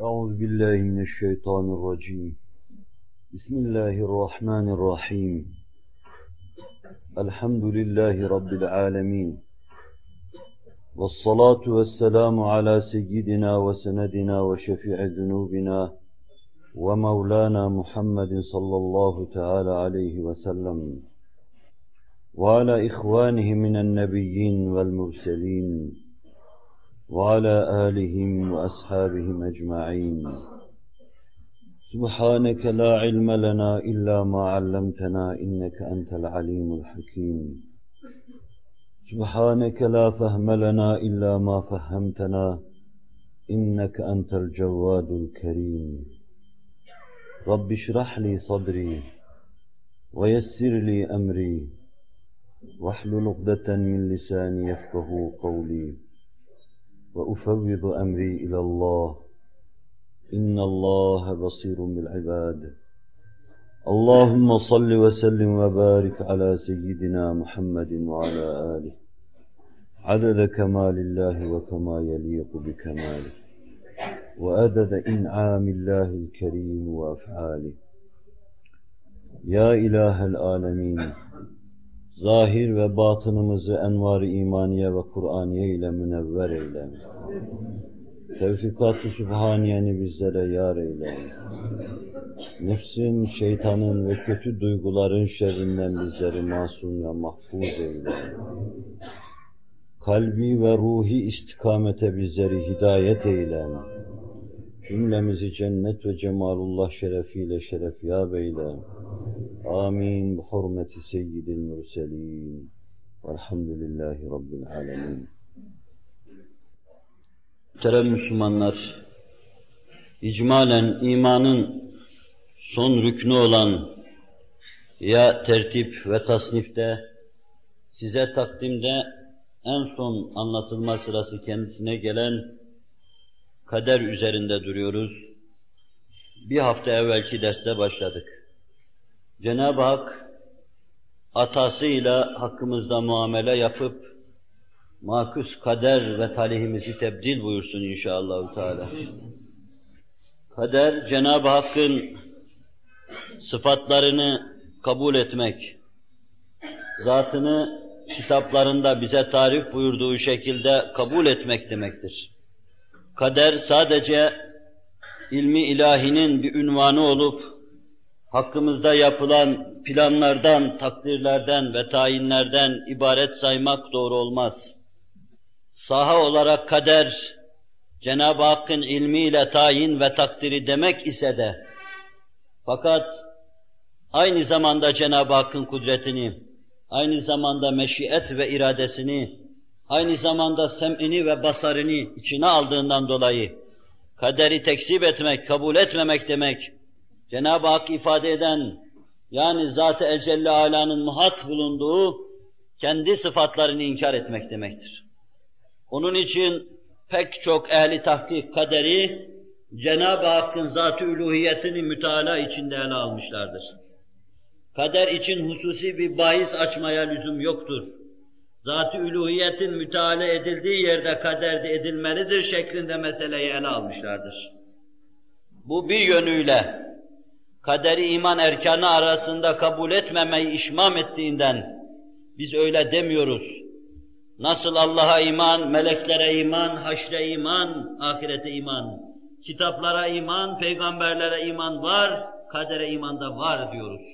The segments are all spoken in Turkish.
أعوذ بالله من الشيطان الرجيم. بسم الله الرحمن الرحيم. الحمد لله رب العالمين. والصلاة والسلام على سيدنا وسندنا وشفيع ذنوبنا ومولانا محمد صلى الله تعالى عليه وسلم وعلى إخوانه من النبيين والمرسلين وعلى آلهم وأصحابهم أجمعين. سبحانك لا علم لنا إلا ما علمتنا إنك أنت العليم الحكيم. سبحانك لا فهم لنا إلا ما فهمتنا إنك أنت الجواد الكريم. رب اشرح لي صدري ويسر لي أمري واحلل عقدة من لساني يفقهوا قولي وأفوض أمري إلى الله إن الله بصير بالعباد. اللهم صل وسلم وبارك على سيدنا محمد وعلى آله عدد كمال الله وكما يليق بكماله وعدد إنعام الله الكريم وأفعاله. Ya İlahel Alemin, zahir ve batınımızı envar-ı imaniye ve Kur'aniye ile münevver eyle. Tevfikat-ı Sübhaniyeni bizlere yar eyle. Nefsin, şeytanın ve kötü duyguların şerrinden bizleri masum ve mahfuz eyle. Kalbi ve ruhi istikamete bizleri hidayet eyle. Cümlemizi cennet ve cemalullah şerefiyle şerefyâb eyle. Amin. Bu hurmeti seyyidil mürselin. Velhamdülillahi Rabbil alemin. Muhterem Müslümanlar, icmalen imanın son rüknü olan ya tertip ve tasnifte, size takdimde en son anlatılma sırası kendisine gelen kader üzerinde duruyoruz. Bir hafta evvelki derste başladık. Cenab-ı Hak atasıyla hakkımızda muamele yapıp makus kader ve talihimizi tebdil buyursun inşallah Teala. Kader, Cenab-ı Hakk'ın sıfatlarını kabul etmek, zatını kitaplarında bize tarif buyurduğu şekilde kabul etmek demektir. Kader sadece ilmi ilahinin bir ünvanı olup, hakkımızda yapılan planlardan, takdirlerden ve tayinlerden ibaret saymak doğru olmaz. Saha olarak kader, Cenab-ı Hakk'ın ilmiyle tayin ve takdiri demek ise de, fakat aynı zamanda Cenab-ı Hakk'ın kudretini, aynı zamanda meşiyet ve iradesini, aynı zamanda sem'ini ve basarını içine aldığından dolayı, kaderi tekzip etmek, kabul etmemek demek, Cenab-ı Hak ifade eden, yani Zat-ı Ecelle Alâ'nın muhat bulunduğu kendi sıfatlarını inkar etmek demektir. Onun için pek çok ehli tahkik kaderi, Cenab-ı Hakk'ın zat-ı uluhiyetini müteala içinde ele almışlardır. Kader için hususi bir bahis açmaya lüzum yoktur. Zat-ı uluhiyetin müteala edildiği yerde kader de edilmelidir şeklinde meseleyi ele almışlardır. Bu bir yönüyle kaderi iman erkanı arasında kabul etmemeyi işmam ettiğinden biz öyle demiyoruz. Nasıl Allah'a iman, meleklere iman, haşre iman, ahirete iman, kitaplara iman, peygamberlere iman var, kadere iman da var diyoruz.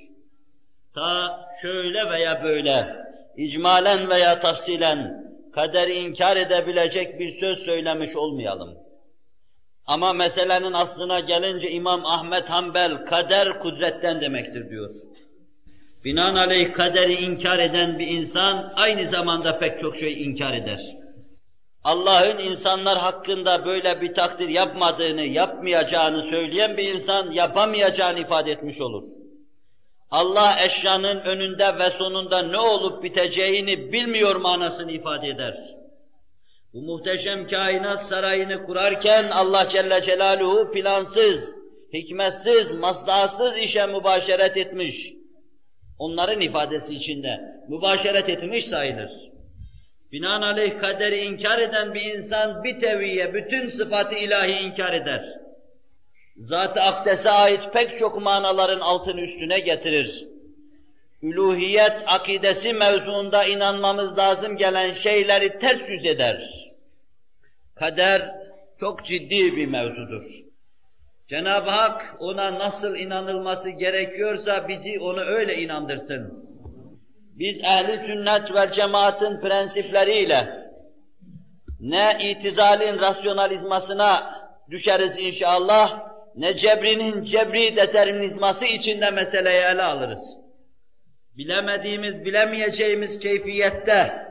Ta şöyle veya böyle, icmalen veya tafsilen kaderi inkar edebilecek bir söz söylemiş olmayalım. Ama meselenin aslına gelince İmam Ahmed Hanbel kader kudretten demektir diyor. Binaenaleyh kaderi inkar eden bir insan aynı zamanda pek çok şey inkar eder. Allah'ın insanlar hakkında böyle bir takdir yapmadığını, yapmayacağını söyleyen bir insan yapamayacağını ifade etmiş olur. Allah eşyanın önünde ve sonunda ne olup biteceğini bilmiyor manasını ifade eder. Bu muhteşem kainat sarayını kurarken Allah Celle Celaluhu plansız, hikmetsiz, maslahatsız işe mübaşeret etmiş. Onların ifadesi içinde mübaşeret etmiş sayılır. Binaenaleyh kaderi inkar eden bir insan bir teviye bütün sıfat-ı ilahi inkar eder. Zat-ı akdese ait pek çok manaların altını üstüne getirir. Uluhiyet akidesi mevzuunda inanmamız lazım gelen şeyleri ters yüz eder. Kader çok ciddi bir mevzudur. Cenab-ı Hak ona nasıl inanılması gerekiyorsa bizi ona öyle inandırsın. Biz ehli sünnet ve cemaatin prensipleriyle ne itizalin rasyonalizmasına düşeriz inşallah, ne cebrinin cebri determinizması içinde meseleyi ele alırız. Bilemediğimiz, bilemeyeceğimiz keyfiyette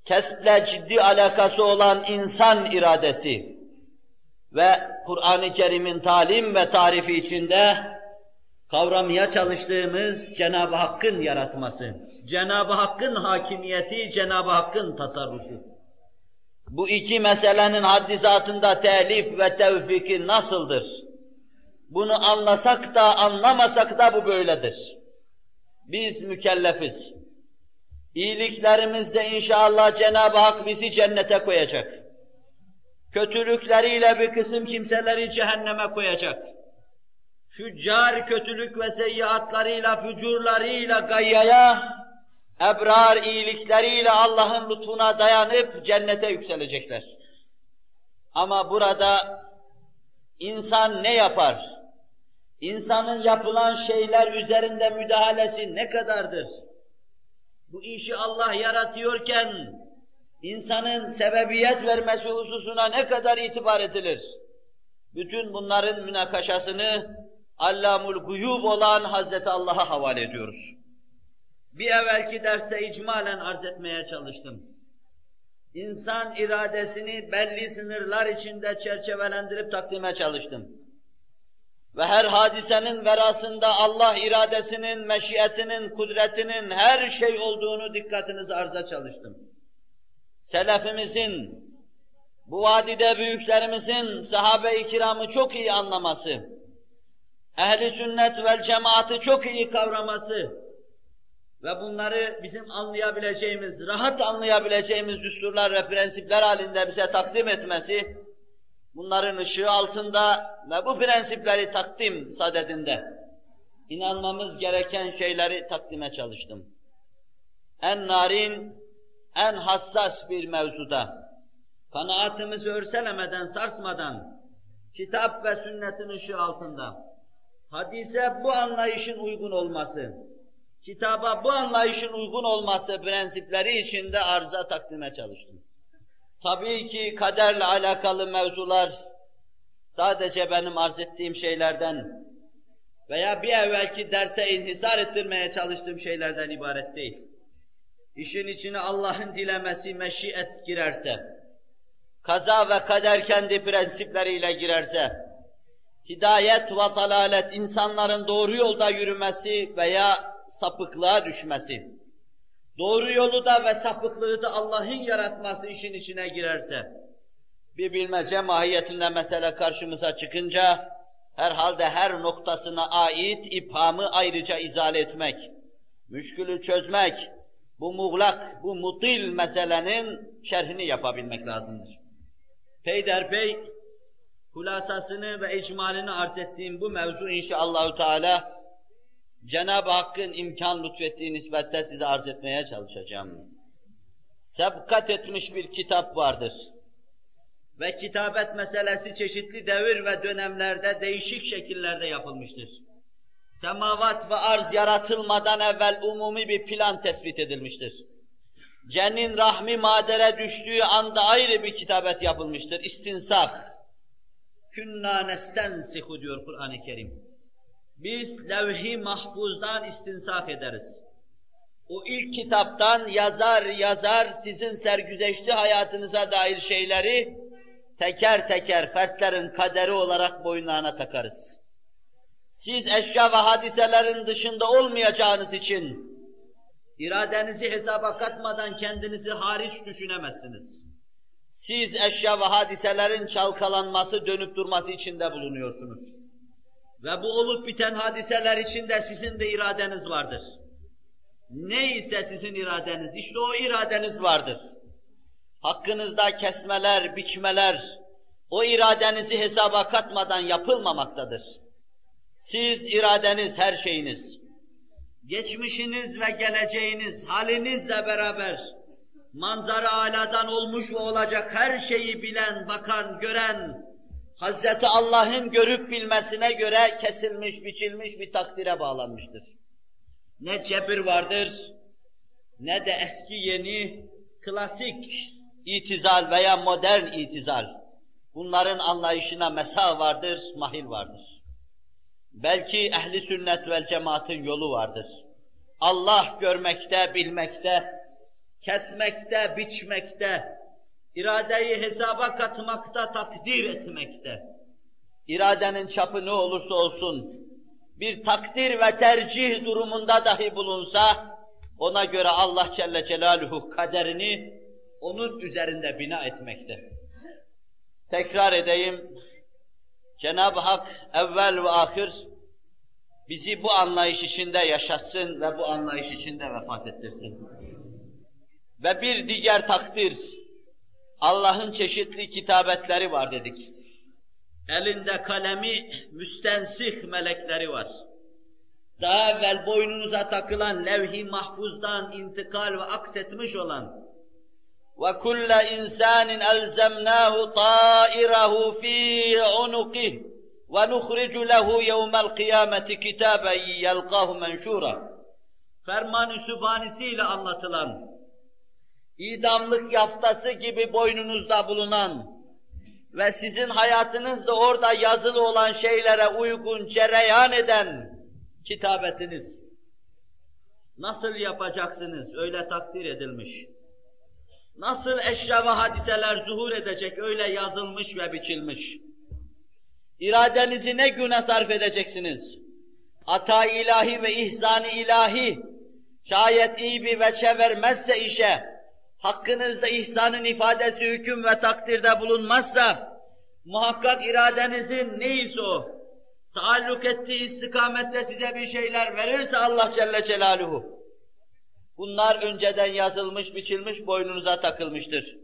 kesple ciddi alakası olan insan iradesi ve Kur'an-ı Kerim'in talim ve tarifi içinde kavramaya çalıştığımız Cenab-ı Hakk'ın yaratması, Cenab-ı Hakk'ın hakimiyeti, Cenab-ı Hakk'ın tasarrufu. Bu iki meselenin haddizatında telif ve tevfiki nasıldır? Bunu anlasak da anlamasak da bu böyledir. Biz mükellefiz. İyiliklerimizle inşallah Cenab-ı Hak bizi cennete koyacak. Kötülükleriyle bir kısım kimseleri cehenneme koyacak. Füccar kötülük ve seyyiatlarıyla, fücurlarıyla gayyaya, ebrar iyilikleriyle Allah'ın lütfuna dayanıp cennete yükselecekler. Ama burada insan ne yapar? İnsanın yapılan şeyler üzerinde müdahalesi ne kadardır? Bu işi Allah yaratıyorken insanın sebebiyet vermesi hususuna ne kadar itibar edilir? Bütün bunların münakaşasını Allamul Guyub olan Hazreti Allah'a havale ediyoruz. Bir evvelki derste icmalen arz etmeye çalıştım. İnsan iradesini belli sınırlar içinde çerçevelendirip takdime çalıştım. Ve her hadisenin verasında Allah iradesinin, meşiyetinin, kudretinin her şey olduğunu dikkatinizi arza çalıştım. Selefimizin, bu vadide büyüklerimizin sahabe-i kiramı çok iyi anlaması, ehl-i sünnet vel cemaati çok iyi kavraması ve bunları bizim anlayabileceğimiz, rahat anlayabileceğimiz düsturlar ve prensipler halinde bize takdim etmesi, bunların ışığı altında ve bu prensipleri takdim sadedinde inanmamız gereken şeyleri takdime çalıştım. En narin, en hassas bir mevzuda, kanaatimizi örselemeden, sarsmadan, kitap ve sünnetin ışığı altında, hadise bu anlayışın uygun olması, kitaba bu anlayışın uygun olması prensipleri içinde arıza takdime çalıştım. Tabii ki kaderle alakalı mevzular sadece benim arz ettiğim şeylerden veya bir evvelki derse inhisar ettirmeye çalıştığım şeylerden ibaret değil. İşin içine Allah'ın dilemesi, meşiyet girerse, kaza ve kader kendi prensipleriyle girerse, hidayet ve dalalet, insanların doğru yolda yürümesi veya sapıklığa düşmesi, doğru yolu da ve sapıklığı da Allah'ın yaratması işin içine girerse, bir bilmece mahiyetinde mesele karşımıza çıkınca, herhalde her noktasına ait ibhamı ayrıca izale etmek, müşkülü çözmek, bu muğlak, bu mutil meselenin şerhini yapabilmek lazımdır. Peyderpey, hulasasını ve icmalini arz ettiğim bu mevzu inşallahü teala, Cenab-ı Hakk'ın imkan lütfettiği nisbette size arz etmeye çalışacağım. Sebkat etmiş bir kitap vardır. Ve kitabet meselesi çeşitli devir ve dönemlerde değişik şekillerde yapılmıştır. Semavat ve arz yaratılmadan evvel umumi bir plan tespit edilmiştir. Cenin rahmi madere düştüğü anda ayrı bir kitabet yapılmıştır. İstinsah. Künna nestensihu diyor Kur'an-ı Kerim. Biz levh-i mahfuzdan istinsaf ederiz. O ilk kitaptan yazar sizin sergüzeşti hayatınıza dair şeyleri teker teker fertlerin kaderi olarak boynlarına takarız. Siz eşya ve hadiselerin dışında olmayacağınız için iradenizi hesaba katmadan kendinizi hariç düşünemezsiniz. Siz eşya ve hadiselerin çalkalanması, dönüp durması içinde bulunuyorsunuz. Ve bu olup biten hadiseler içinde sizin de iradeniz vardır. Neyse sizin iradeniz, işte o iradeniz vardır. Hakkınızda kesmeler, biçmeler, o iradenizi hesaba katmadan yapılmamaktadır. Siz iradeniz her şeyiniz, geçmişiniz ve geleceğiniz halinizle beraber manzara âlâdan olmuş ve olacak her şeyi bilen, bakan, gören, Hazreti Allah'ın görüp bilmesine göre kesilmiş, biçilmiş bir takdire bağlanmıştır. Ne cebir vardır, ne de eski yeni, klasik itizal veya modern itizal. Bunların anlayışına mesa vardır, mahil vardır. Belki ehli sünnet vel cemaatin yolu vardır. Allah görmekte, bilmekte, kesmekte, biçmekte, iradeyi hesaba katmakta, takdir etmekte. İradenin çapı ne olursa olsun, bir takdir ve tercih durumunda dahi bulunsa, ona göre Allah Celle Celaluhu kaderini onun üzerinde bina etmekte. Tekrar edeyim, Cenab-ı Hak evvel ve ahir bizi bu anlayış içinde yaşatsın ve bu anlayış içinde vefat ettirsin. Ve bir diğer takdir, Allah'ın çeşitli kitabetleri var dedik. Elinde kalemi müstensih melekleri var. Daha evvel boynunuza takılan levh-i mahfuzdan intikal ve aksetmiş olan وَكُلَّ إِنْسَانٍ أَلْزَمْنَاهُ طَائِرَهُ فِي عُنُقِهِ وَنُخْرِجُ لَهُ يَوْمَ الْقِيَامَةِ كِتَابًا يَلْقَاهُ مَنْشُورًا Ferman-ı Sübhanisiyle anlatılan, idamlık yaftası gibi boynunuzda bulunan ve sizin hayatınızda orada yazılı olan şeylere uygun cereyan eden kitabetiniz. Nasıl yapacaksınız? Öyle takdir edilmiş. Nasıl eşya ve hadiseler zuhur edecek? Öyle yazılmış ve biçilmiş. İradenizi ne güne sarf edeceksiniz? Ata ilahi ve ihsan-ı ilahi şayet iyi bir veçe vermezse işe, hakkınızda ihsanın ifadesi hüküm ve takdirde bulunmazsa, muhakkak iradenizin neyse o, taalluk ettiği istikamette size bir şeyler verirse Allah Celle Celaluhu, bunlar önceden yazılmış, biçilmiş, boynunuza takılmıştır.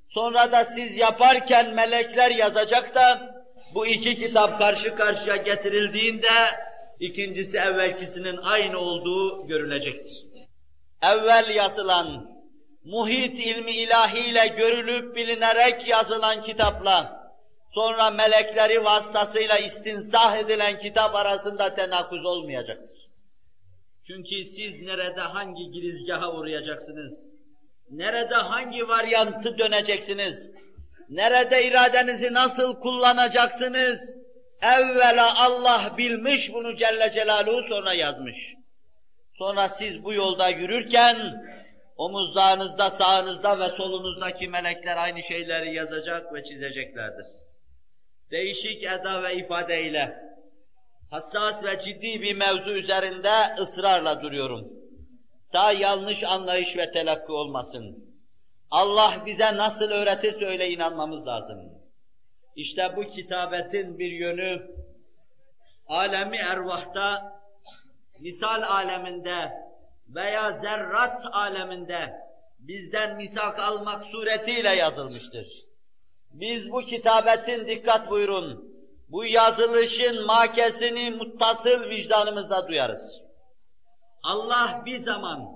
Sonra da siz yaparken melekler yazacak da, bu iki kitap karşı karşıya getirildiğinde, ikincisi evvelkisinin aynı olduğu görülecektir. Evvel yazılan, muhit ilmi ilahiyle görülüp bilinerek yazılan kitapla, sonra melekleri vasıtasıyla istinsah edilen kitap arasında tenakuz olmayacaktır. Çünkü siz nerede hangi girizgaha uğrayacaksınız, nerede hangi varyantı döneceksiniz, nerede iradenizi nasıl kullanacaksınız, evvela Allah bilmiş bunu Celle Celaluhu, sonra yazmış. Sonra siz bu yolda yürürken, omuzlarınızda, sağınızda ve solunuzdaki melekler aynı şeyleri yazacak ve çizeceklerdir. Değişik eda ve ifadeyle, hassas ve ciddi bir mevzu üzerinde ısrarla duruyorum. Ta yanlış anlayış ve telakki olmasın. Allah bize nasıl öğretirse öyle inanmamız lazım. İşte bu kitabetin bir yönü, alemi ervahta, misal aleminde veya zerrat aleminde bizden misak almak suretiyle yazılmıştır. Biz bu kitabetin, dikkat buyurun, bu yazılışın makesini muttasıl vicdanımızda duyarız. Allah bir zaman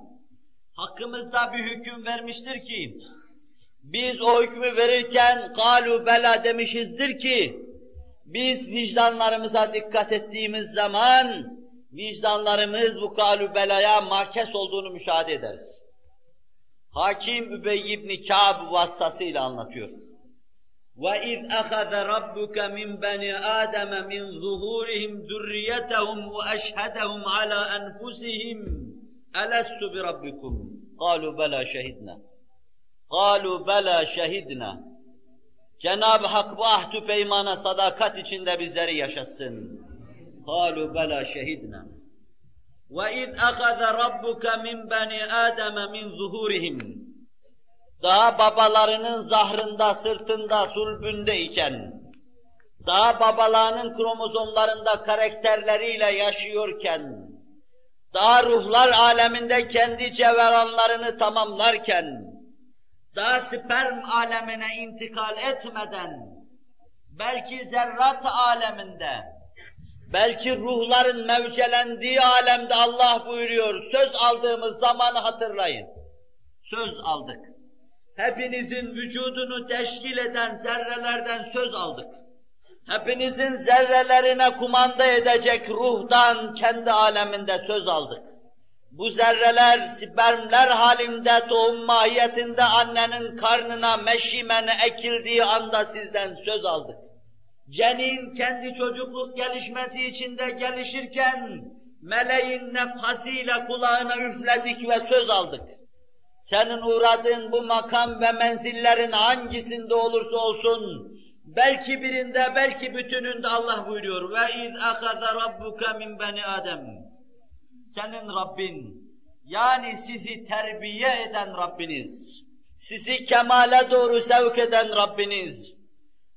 hakkımızda bir hüküm vermiştir ki, biz o hükmü verirken "Kalu bela" demişizdir ki, biz vicdanlarımıza dikkat ettiğimiz zaman, vicdanlarımız bu "Kalu bela'ya" makes olduğunu müşahede ederiz. Hakim Übey ibn Kâb vasıtasıyla anlatıyor. وَاِذْ أَخَذَ رَبُّكَ مِنْ بَنِي آدَمَ مِنْ ظُهُورِهِمْ ذُرِّيَّتَهُمْ وَأَشْهَدَهُمْ عَلَى أَنْفُسِهِمْ أَلَسْتُ بِرَبِّكُمْ قَالُوا بَلَا شَهِدْنَا قَالُوا بَلَا شَهِدْنَا Cenab-ı Hak bu ahd-ü peymana sadakat içinde bizleri yaşatsın. قَالُوا بَلَا شَهِدْنَا وَاِذْ أَخَذَ رَبُّكَ مِنْ بَنِي آدَمَ مِنْ ظُهُورِهِمْ Daha babalarının zahrında, sırtında, sulbündeyken, daha babalarının kromozomlarında karakterleriyle yaşıyorken, daha ruhlar aleminde kendi cevheranlarını tamamlarken, daha sperm alemine intikal etmeden, belki zerrat aleminde, belki ruhların mevcelendiği alemde Allah buyuruyor, söz aldığımız zamanı hatırlayın. Söz aldık. Hepinizin vücudunu teşkil eden zerrelerden söz aldık. Hepinizin zerrelerine kumanda edecek ruhtan kendi aleminde söz aldık. Bu zerreler spermler halinde tohum mahiyetinde annenin karnına meşimene ekildiği anda sizden söz aldık. Cenin kendi çocukluk gelişmesi içinde gelişirken meleğin nefhasıyla kulağına üfledik ve söz aldık. Senin uğradığın bu makam ve menzillerin hangisinde olursa olsun, belki birinde, belki bütününde Allah buyuruyor. وَاِذْ اَخَذَ رَبُّكَ مِنْ بَنِ آدَمٍ. Senin Rabbin, yani sizi terbiye eden Rabbiniz, sizi kemale doğru sevk eden Rabbiniz,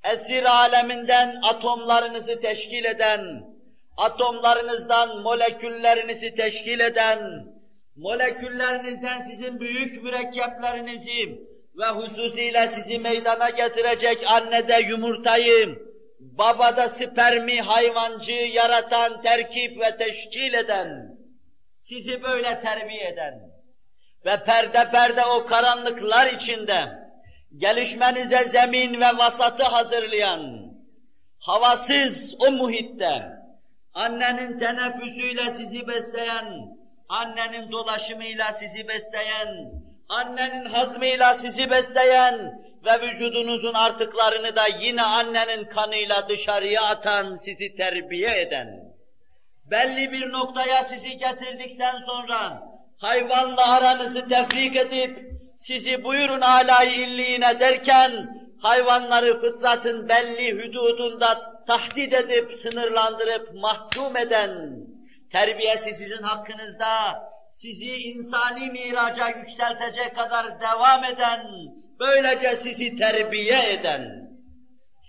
esir aleminden atomlarınızı teşkil eden, atomlarınızdan moleküllerinizi teşkil eden, moleküllerinizden sizin büyük mürekkeplerinizi ve hususiyle sizi meydana getirecek annede yumurtayı, babada spermi hayvancığı yaratan, terkip ve teşkil eden, sizi böyle terbiye eden ve perde perde o karanlıklar içinde gelişmenize zemin ve vasatı hazırlayan, havasız o muhitte, annenin teneffüsüyle sizi besleyen, annenin dolaşımıyla sizi besleyen, annenin hazmıyla sizi besleyen ve vücudunuzun artıklarını da yine annenin kanıyla dışarıya atan, sizi terbiye eden, belli bir noktaya sizi getirdikten sonra hayvanla aranızı tefrik edip sizi buyurun âlâ-i illiğine derken hayvanları fıtratın belli hududunda tahdid edip, sınırlandırıp, mahkum eden, terbiyesi sizin hakkınızda, sizi insani miraca yükseltecek kadar devam eden, böylece sizi terbiye eden,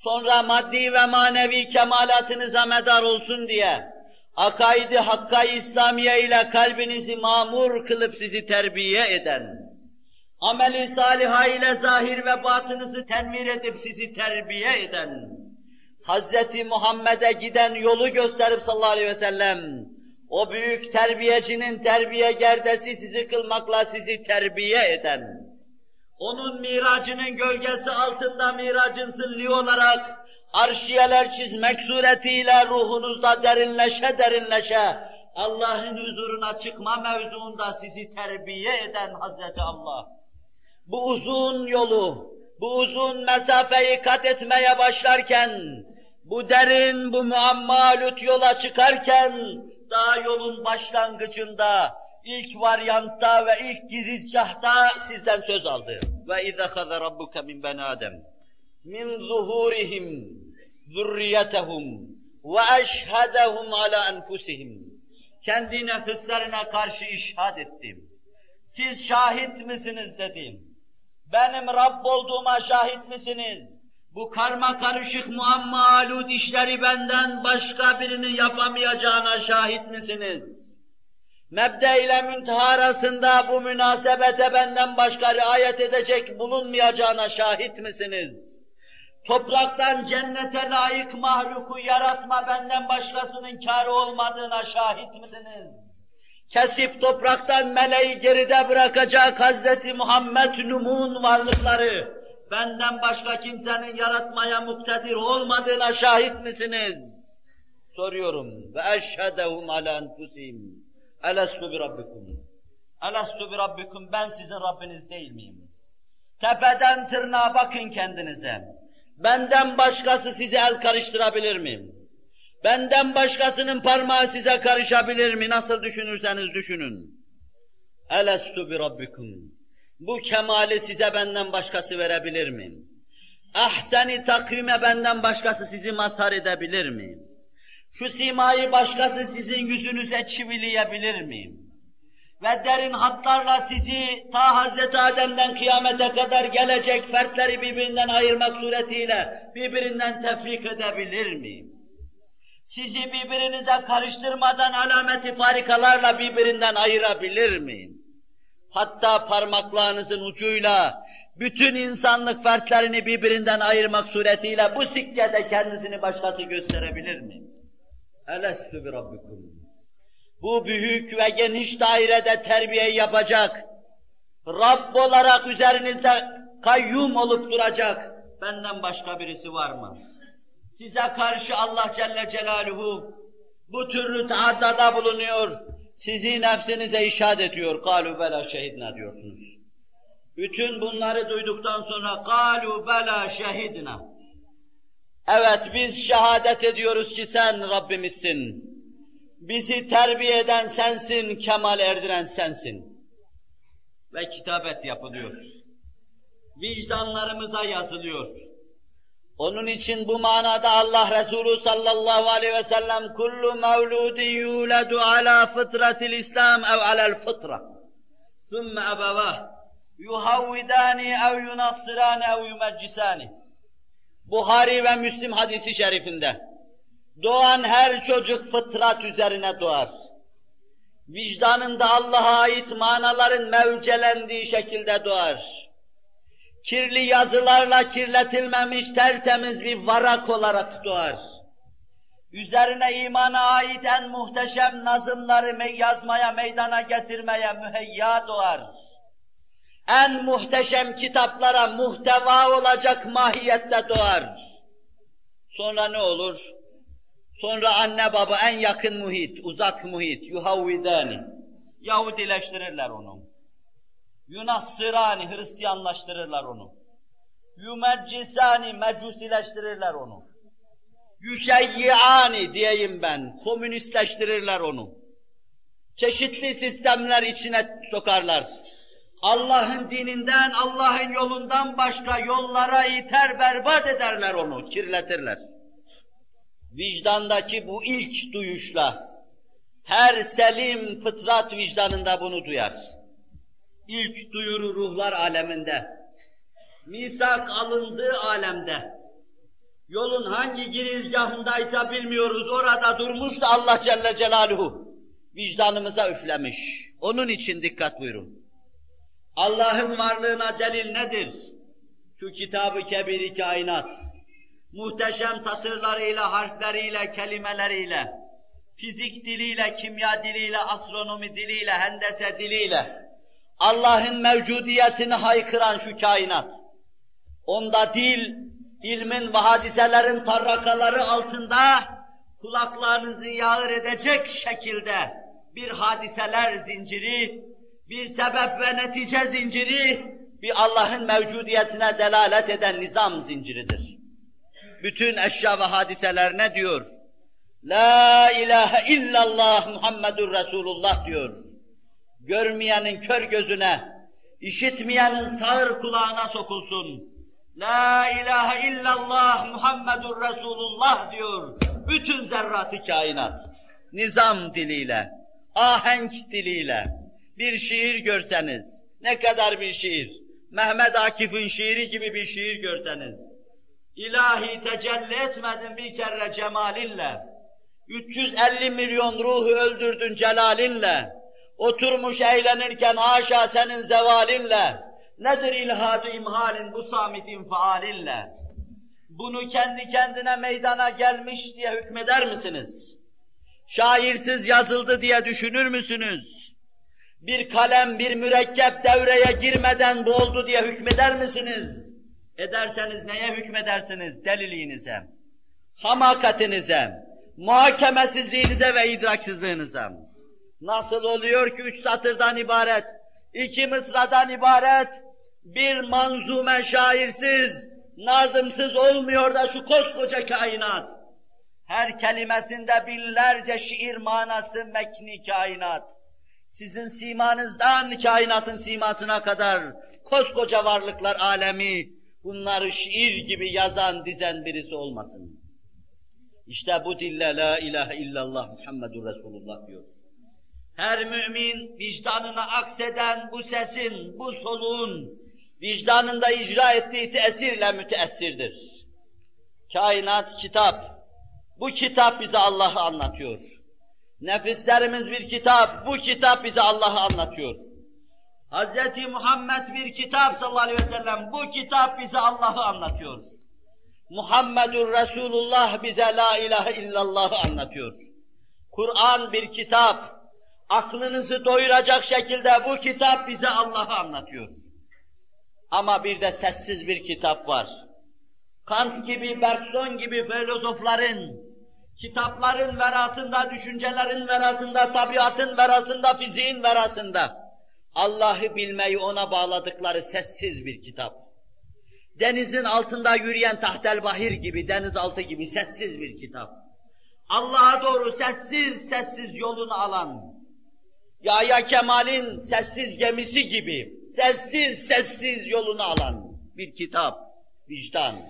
sonra maddi ve manevi kemalatınıza medar olsun diye, akaid-i hakka-i İslamiye ile kalbinizi mamur kılıp sizi terbiye eden, ameli saliha ile zahir ve batınızı tenvir edip sizi terbiye eden, Hazreti Muhammed'e giden yolu gösterip sallallahu aleyhi ve sellem, o büyük terbiyecinin terbiye gerdesi sizi kılmakla sizi terbiye eden, onun miracının gölgesi altında miracın zilli olarak arşiyeler çizmek suretiyle ruhunuzda derinleşe derinleşe Allah'ın huzuruna çıkma mevzuunda sizi terbiye eden Hazreti Allah. Bu uzun yolu, bu uzun mesafeyi kat etmeye başlarken, bu derin, bu muammalut yola çıkarken, daha yolun başlangıcında, ilk varyantta ve ilk girizgahta sizden söz aldı. Ve اِذَا خَذَ رَبُّكَ مِنْ بَنَي آدَمٍ مِنْ ظُهُورِهِمْ ذُرِّيَّتَهُمْ وَاَشْهَدَهُمْ عَلَى أَنْفُسِهِمْ. Kendi nefislerine karşı işhad ettim. Siz şahit misiniz dedim. Benim Rabb olduğuma şahit misiniz? Bu karma karışık muammalud işleri benden başka birinin yapamayacağına şahit misiniz? Mebde ile münteha arasında bu münasebete benden başka riayet edecek bulunmayacağına şahit misiniz? Topraktan cennete layık mahluku yaratma benden başkasının kârı olmadığına şahit misiniz? Kesif topraktan meleği geride bırakacak Hazreti Muhammed Numun varlıkları benden başka kimsenin yaratmaya muktedir olmadığına şahit misiniz? Soruyorum. Ve eşhedehum ala enfusihim. Elestu bi rabbikum. Elestu bi rabbikum. Ben sizin Rabbiniz değil miyim? Tepeden tırnağa bakın kendinize. Benden başkası size el karıştırabilir mi? Benden başkasının parmağı size karışabilir mi? Nasıl düşünürseniz düşünün. Elestu bi rabbikum. Bu kemali size benden başkası verebilir mi? Ahseni takvime benden başkası sizi mazhar edebilir mi? Şu simayı başkası sizin yüzünüze çivileyebilir mi? Ve derin hatlarla sizi ta Hazreti Adem'den kıyamete kadar gelecek fertleri birbirinden ayırmak suretiyle birbirinden tefrik edebilir mi? Sizi birbirinize karıştırmadan alameti farikalarla birbirinden ayırabilir mi? Hatta parmaklarınızın ucuyla bütün insanlık fertlerini birbirinden ayırmak suretiyle bu sikkede kendisini başkası gösterebilir mi? Elestü bi rabbikum. Bu büyük ve geniş dairede terbiye yapacak, Rabb olarak üzerinizde kayyum olup duracak benden başka birisi var mı? Size karşı Allah Celle Celaluhu bu türlü taaddada bulunuyor, sizi nefsinize işaret ediyor. Kâlû belâ şehidnâ diyorsunuz. Bütün bunları duyduktan sonra kâlû belâ şehidnâ. Evet, biz şehadet ediyoruz ki sen Rabbimizsin. Bizi terbiye eden sensin, kemal erdiren sensin. Ve kitabet yapılıyor. Vicdanlarımıza yazılıyor. Onun için bu manada Allah Resulü sallallahu aleyhi ve sellem kullu mevludin yuledu ala fıtratil İslam ev alel fıtra. Thumme ebevah yuhavvidani ev yunassirani ev yumeccisani. Buhari ve Müslim hadisi şerifinde doğan her çocuk fıtrat üzerine doğar. Vicdanında Allah'a ait manaların mevcelendiği şekilde doğar. Kirli yazılarla kirletilmemiş tertemiz bir varak olarak doğar. Üzerine imana ait en muhteşem nazımları yazmaya, meydana getirmeye müheyya doğar. En muhteşem kitaplara muhteva olacak mahiyette doğar. Sonra ne olur? Sonra anne baba en yakın muhit, uzak muhit, yuhavvidani, Yahudileştirirler onu. Yunassirani, Hristiyanlaştırırlar onu. Yumeccisani, Mecusileştirirler onu. Yüşeyyi'ani diyeyim ben, komünistleştirirler onu. Çeşitli sistemler içine sokarlar. Allah'ın dininden, Allah'ın yolundan başka yollara iter berbat ederler onu, kirletirler. Vicdandaki bu ilk duyuşla, her selim fıtrat vicdanında bunu duyar. İlk duyuru ruhlar aleminde, misak alındığı alemde, yolun hangi girizgahındaysa bilmiyoruz, orada durmuş da Allah Celle Celaluhu vicdanımıza üflemiş. Onun için dikkat buyurun. Allah'ın varlığına delil nedir? Şu kitab-ı kebir-i kainat, muhteşem satırlarıyla, harfleriyle, kelimeleriyle, fizik diliyle, kimya diliyle, astronomi diliyle, hendese diliyle, Allah'ın mevcudiyetini haykıran şu kainat, onda dil, ilmin ve hadiselerin tarrakaları altında kulaklarınızı yağır edecek şekilde bir hadiseler zinciri, bir sebep ve netice zinciri, bir Allah'ın mevcudiyetine delalet eden nizam zinciridir. Bütün eşya ve hadiseler ne diyor? La ilahe illallah Muhammedur Resulullah diyor. Görmeyenin kör gözüne, işitmeyenin sağır kulağına sokulsun. La ilahe illallah Muhammedur Resulullah diyor. Bütün zerrat-ı kainat, nizam diliyle, ahenk diliyle, bir şiir görseniz, ne kadar bir şiir, Mehmet Akif'in şiiri gibi bir şiir görseniz, İlahi tecelli etmedin bir kere cemalinle, 350 milyon ruhu öldürdün celalinle, oturmuş eğlenirken haşa senin zevalinle, nedir ilhad-ı imhalin bu samit infaalinle? Bunu kendi kendine meydana gelmiş diye hükmeder misiniz? Şairsiz yazıldı diye düşünür müsünüz? Bir kalem, bir mürekkep devreye girmeden bu oldu diye hükmeder misiniz? Ederseniz neye hükmedersiniz? Deliliğinize, hamakatinize, muhakemesizliğinize ve idraksizliğinize. Nasıl oluyor ki 3 satırdan ibaret, 2 mısradan ibaret, bir manzume şairsiz, nazımsız olmuyor da şu koskoca kainat. Her kelimesinde binlerce şiir manası mekni kainat. Sizin simanızdan kainatın simasına kadar koskoca varlıklar alemi, bunları şiir gibi yazan, dizen birisi olmasın. İşte bu dille la ilahe illallah Muhammedur Resulullah diyor. Her mümin vicdanına akseden bu sesin, bu soluğun vicdanında icra ettiği tesirle müteessirdir. Kainat kitap, bu kitap bize Allah'ı anlatıyor. Nefislerimiz bir kitap, bu kitap bize Allah'ı anlatıyor. Hz. Muhammed bir kitap sallallahu aleyhi ve sellem, bu kitap bize Allah'ı anlatıyor. Muhammedur Resulullah bize la ilahe illallah'ı anlatıyor. Kur'an bir kitap, aklınızı doyuracak şekilde bu kitap bize Allah'ı anlatıyor. Ama bir de sessiz bir kitap var. Kant gibi, Bergson gibi filozofların, kitapların verasında, düşüncelerin verasında, tabiatın verasında, fiziğin verasında Allah'ı bilmeyi ona bağladıkları sessiz bir kitap. Denizin altında yürüyen tahtel bahir gibi, denizaltı gibi sessiz bir kitap. Allah'a doğru sessiz sessiz yolunu alan, Yahya Kemal'in sessiz gemisi gibi sessiz sessiz yolunu alan bir kitap, vicdan.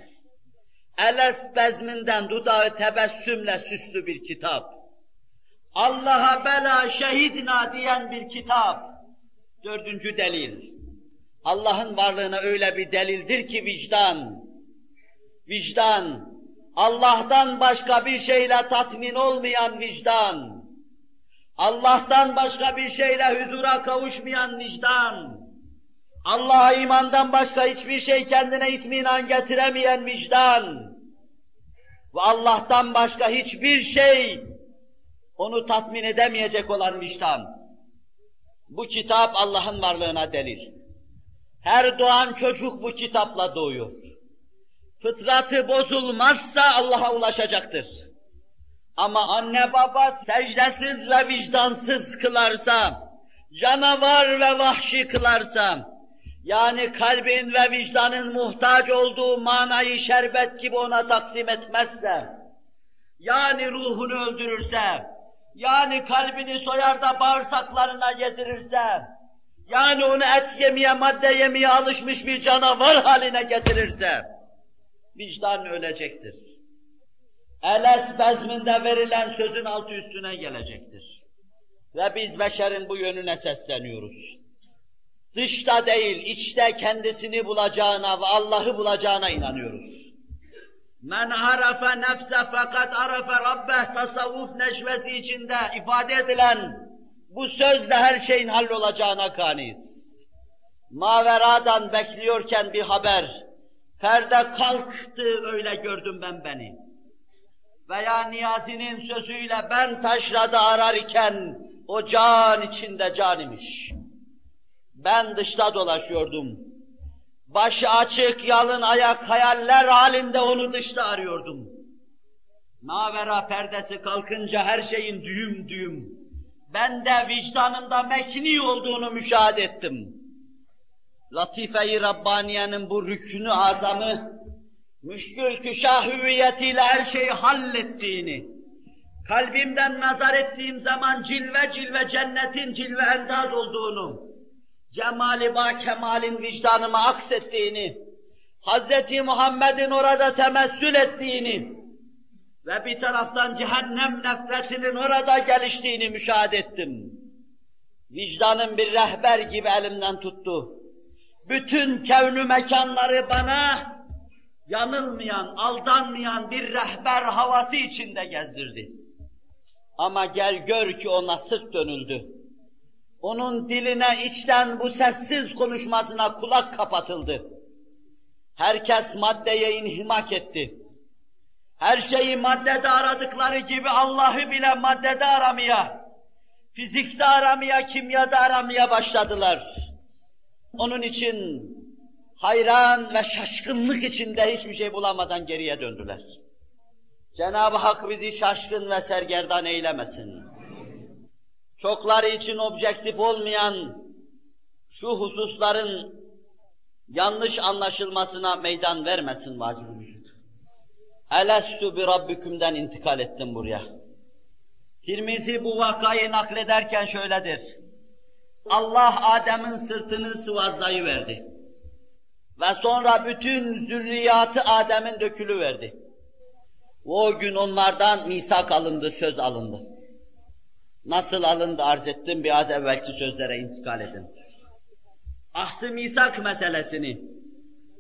Elest bezminden dudağı tebessümle süslü bir kitap. Allah'a bela şehidna diyen bir kitap. Dördüncü delil. Allah'ın varlığına öyle bir delildir ki vicdan. Vicdan, Allah'tan başka bir şeyle tatmin olmayan vicdan. Allah'tan başka bir şeyle huzura kavuşmayan vicdan. Allah'a imandan başka hiçbir şey kendine itminan getiremeyen vicdan. Ve Allah'tan başka hiçbir şey onu tatmin edemeyecek olan vicdan. Bu kitap Allah'ın varlığına delil. Her doğan çocuk bu kitapla doğuyor. Fıtratı bozulmazsa Allah'a ulaşacaktır. Ama anne baba secdesiz ve vicdansız kılarsa, canavar ve vahşi kılarsa, yani kalbin ve vicdanın muhtaç olduğu manayı şerbet gibi ona takdim etmezse, yani ruhunu öldürürse, yani kalbini soyar da bağırsaklarına yedirirse, yani onu et yemeye, madde yemeye alışmış bir canavar haline getirirse, vicdan ölecektir. Eles bezminde verilen sözün altı üstüne gelecektir. Ve biz beşerin bu yönüne sesleniyoruz. Dışta değil, içte kendisini bulacağına ve Allah'ı bulacağına inanıyoruz. Men arafe nefse fakat arafe rabbeh tasavvuf neşvesi içinde ifade edilen bu sözle her şeyin hallolacağına kaniyiz. Maveradan bekliyorken bir haber, perde kalktı öyle gördüm ben beni. Veya Niyazi'nin sözüyle ben taşrada arar iken o can içinde can imiş. Ben dışta dolaşıyordum. Başı açık, yalın ayak hayaller halinde onu dışta arıyordum. Mavera perdesi kalkınca her şeyin düğüm düğüm. Ben de vicdanımda mekni olduğunu müşahede ettim. Latife-i Rabbaniye'nin bu rüknü azamı, müşkül küşah hüviyetiyle her şeyi hallettiğini, kalbimden nazar ettiğim zaman cilve cilve cennetin cilve endaz olduğunu, cemali ba kemalin vicdanıma aksettiğini, Hz. Muhammed'in orada temessül ettiğini ve bir taraftan cehennem nefretinin orada geliştiğini müşahede ettim. Vicdanım bir rehber gibi elimden tuttu. Bütün kevnü mekanları bana yanılmayan, aldanmayan bir rehber havası içinde gezdirdi. Ama gel gör ki ona sırt dönüldü. Onun diline içten bu sessiz konuşmasına kulak kapatıldı. Herkes maddeye inhimak etti. Her şeyi maddede aradıkları gibi Allah'ı bile maddede aramaya, fizikte aramaya, kimyada aramaya başladılar. Onun için hayran ve şaşkınlık içinde hiçbir şey bulamadan geriye döndüler. Cenab-ı Hak bizi şaşkın ve sergerdan eylemesin. Çokları için objektif olmayan şu hususların yanlış anlaşılmasına meydan vermesin vacibimiz. Elestu bi Rabbiküm'den intikal ettim buraya. Tirmizi bu vakayı naklederken şöyledir. Allah Adem'in sırtını sıvazlayıverdi. Ve sonra bütün zürriyatı Adem'in dökülüverdi. O gün onlardan misak alındı, söz alındı. Nasıl alındı arz ettim, biraz evvelki sözlere intikal edin. Ahs-ı misak meselesini,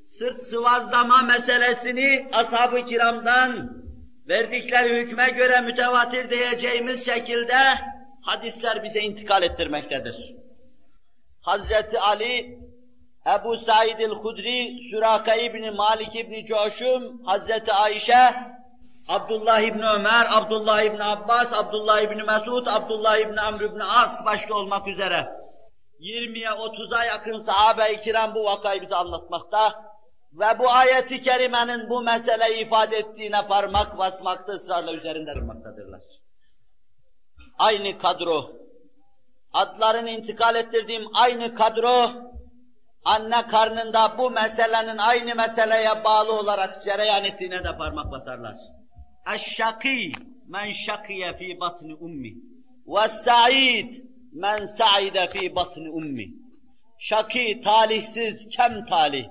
sırt sıvazlama meselesini ashab-ı kiramdan verdikleri hükme göre mütevatir diyeceğimiz şekilde hadisler bize intikal ettirmektedir. Hazreti Ali, Ebu Said el-Hudri, Süraka İbni Malik İbni Coşum, Hazreti Ayşe, Abdullah İbni Ömer, Abdullah İbni Abbas, Abdullah İbni Mesud, Abdullah İbni Amr İbni As başta olmak üzere 20'ye 30'a yakın sahabe-i kiram bu vakayı bize anlatmakta ve bu ayeti kerimenin bu meseleyi ifade ettiğine parmak basmakta, ısrarla üzerinde durmaktadırlar. Aynı kadro, adlarını intikal ettirdiğim aynı kadro, anne karnında bu meselenin aynı meseleye bağlı olarak cereyan ettiğine de parmak basarlar. Eşşakî men şakiye fî batni ummi ve's-sa'id men sa'ide fî batni ummi. Şakî, talihsiz, kem talih.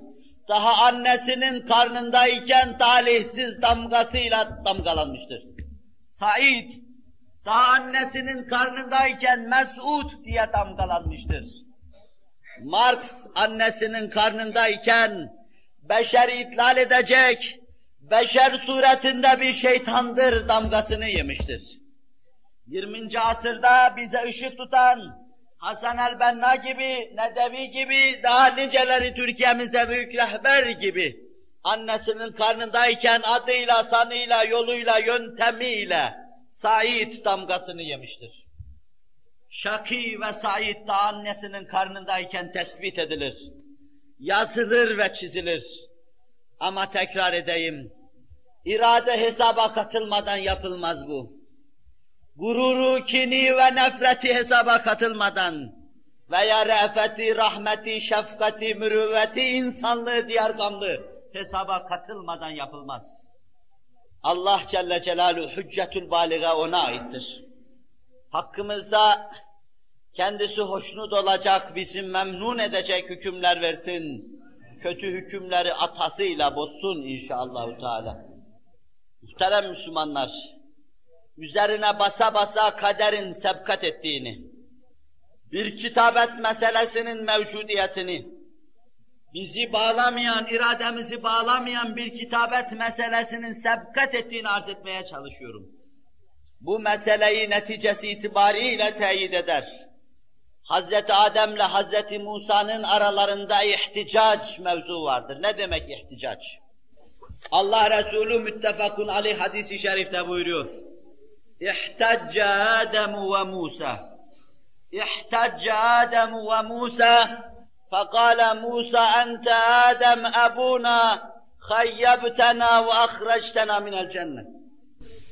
Daha annesinin karnındayken talihsiz damgasıyla damgalanmıştır. Said, daha annesinin karnındayken mes'ud diye damgalanmıştır. Marx, annesinin karnındayken beşer idlal edecek, beşer suretinde bir şeytandır damgasını yemiştir. 20. asırda bize ışık tutan Hasan el-Benna gibi, Nedevi gibi, daha niceleri Türkiye'mizde büyük rehber gibi annesinin karnındayken adıyla, sanıyla, yoluyla, yöntemiyle Said damgasını yemiştir. Şakî ve Said da annesinin karnındayken tespit edilir, yazılır ve çizilir. Ama tekrar edeyim, irade hesaba katılmadan yapılmaz bu. Gururu, kini ve nefreti hesaba katılmadan veya re'feti, rahmeti, şefkati, mürüvveti, insanlığı, diyargamlığı hesaba katılmadan yapılmaz. Allah Celle Celaluhu hüccetül bâliga ona aittir. Hakkımızda kendisi hoşnut olacak, bizi memnun edecek hükümler versin. Kötü hükümleri atasıyla bozsun inşallahü teâlâ. Muhterem Müslümanlar, üzerine basa basa kaderin sebkat ettiğini, bir kitabet meselesinin mevcudiyetini, bizi bağlamayan, irademizi bağlamayan bir kitabet meselesinin sebkat ettiğini arz etmeye çalışıyorum. Bu meseleyi neticesi itibariyle teyit eder. Hazreti Adem'le Hazreti Musa'nın aralarında ihticac mevzu vardır. Ne demek ihticac? Allah Resulü müttefakun aleyh hadis-i şerifte buyuruyor. İhtacca Adem ve Musa. İhtacca Adem ve Musa. فقال موسى أنت آدم أبونا خيبتنا وأخرجتنا من الجنة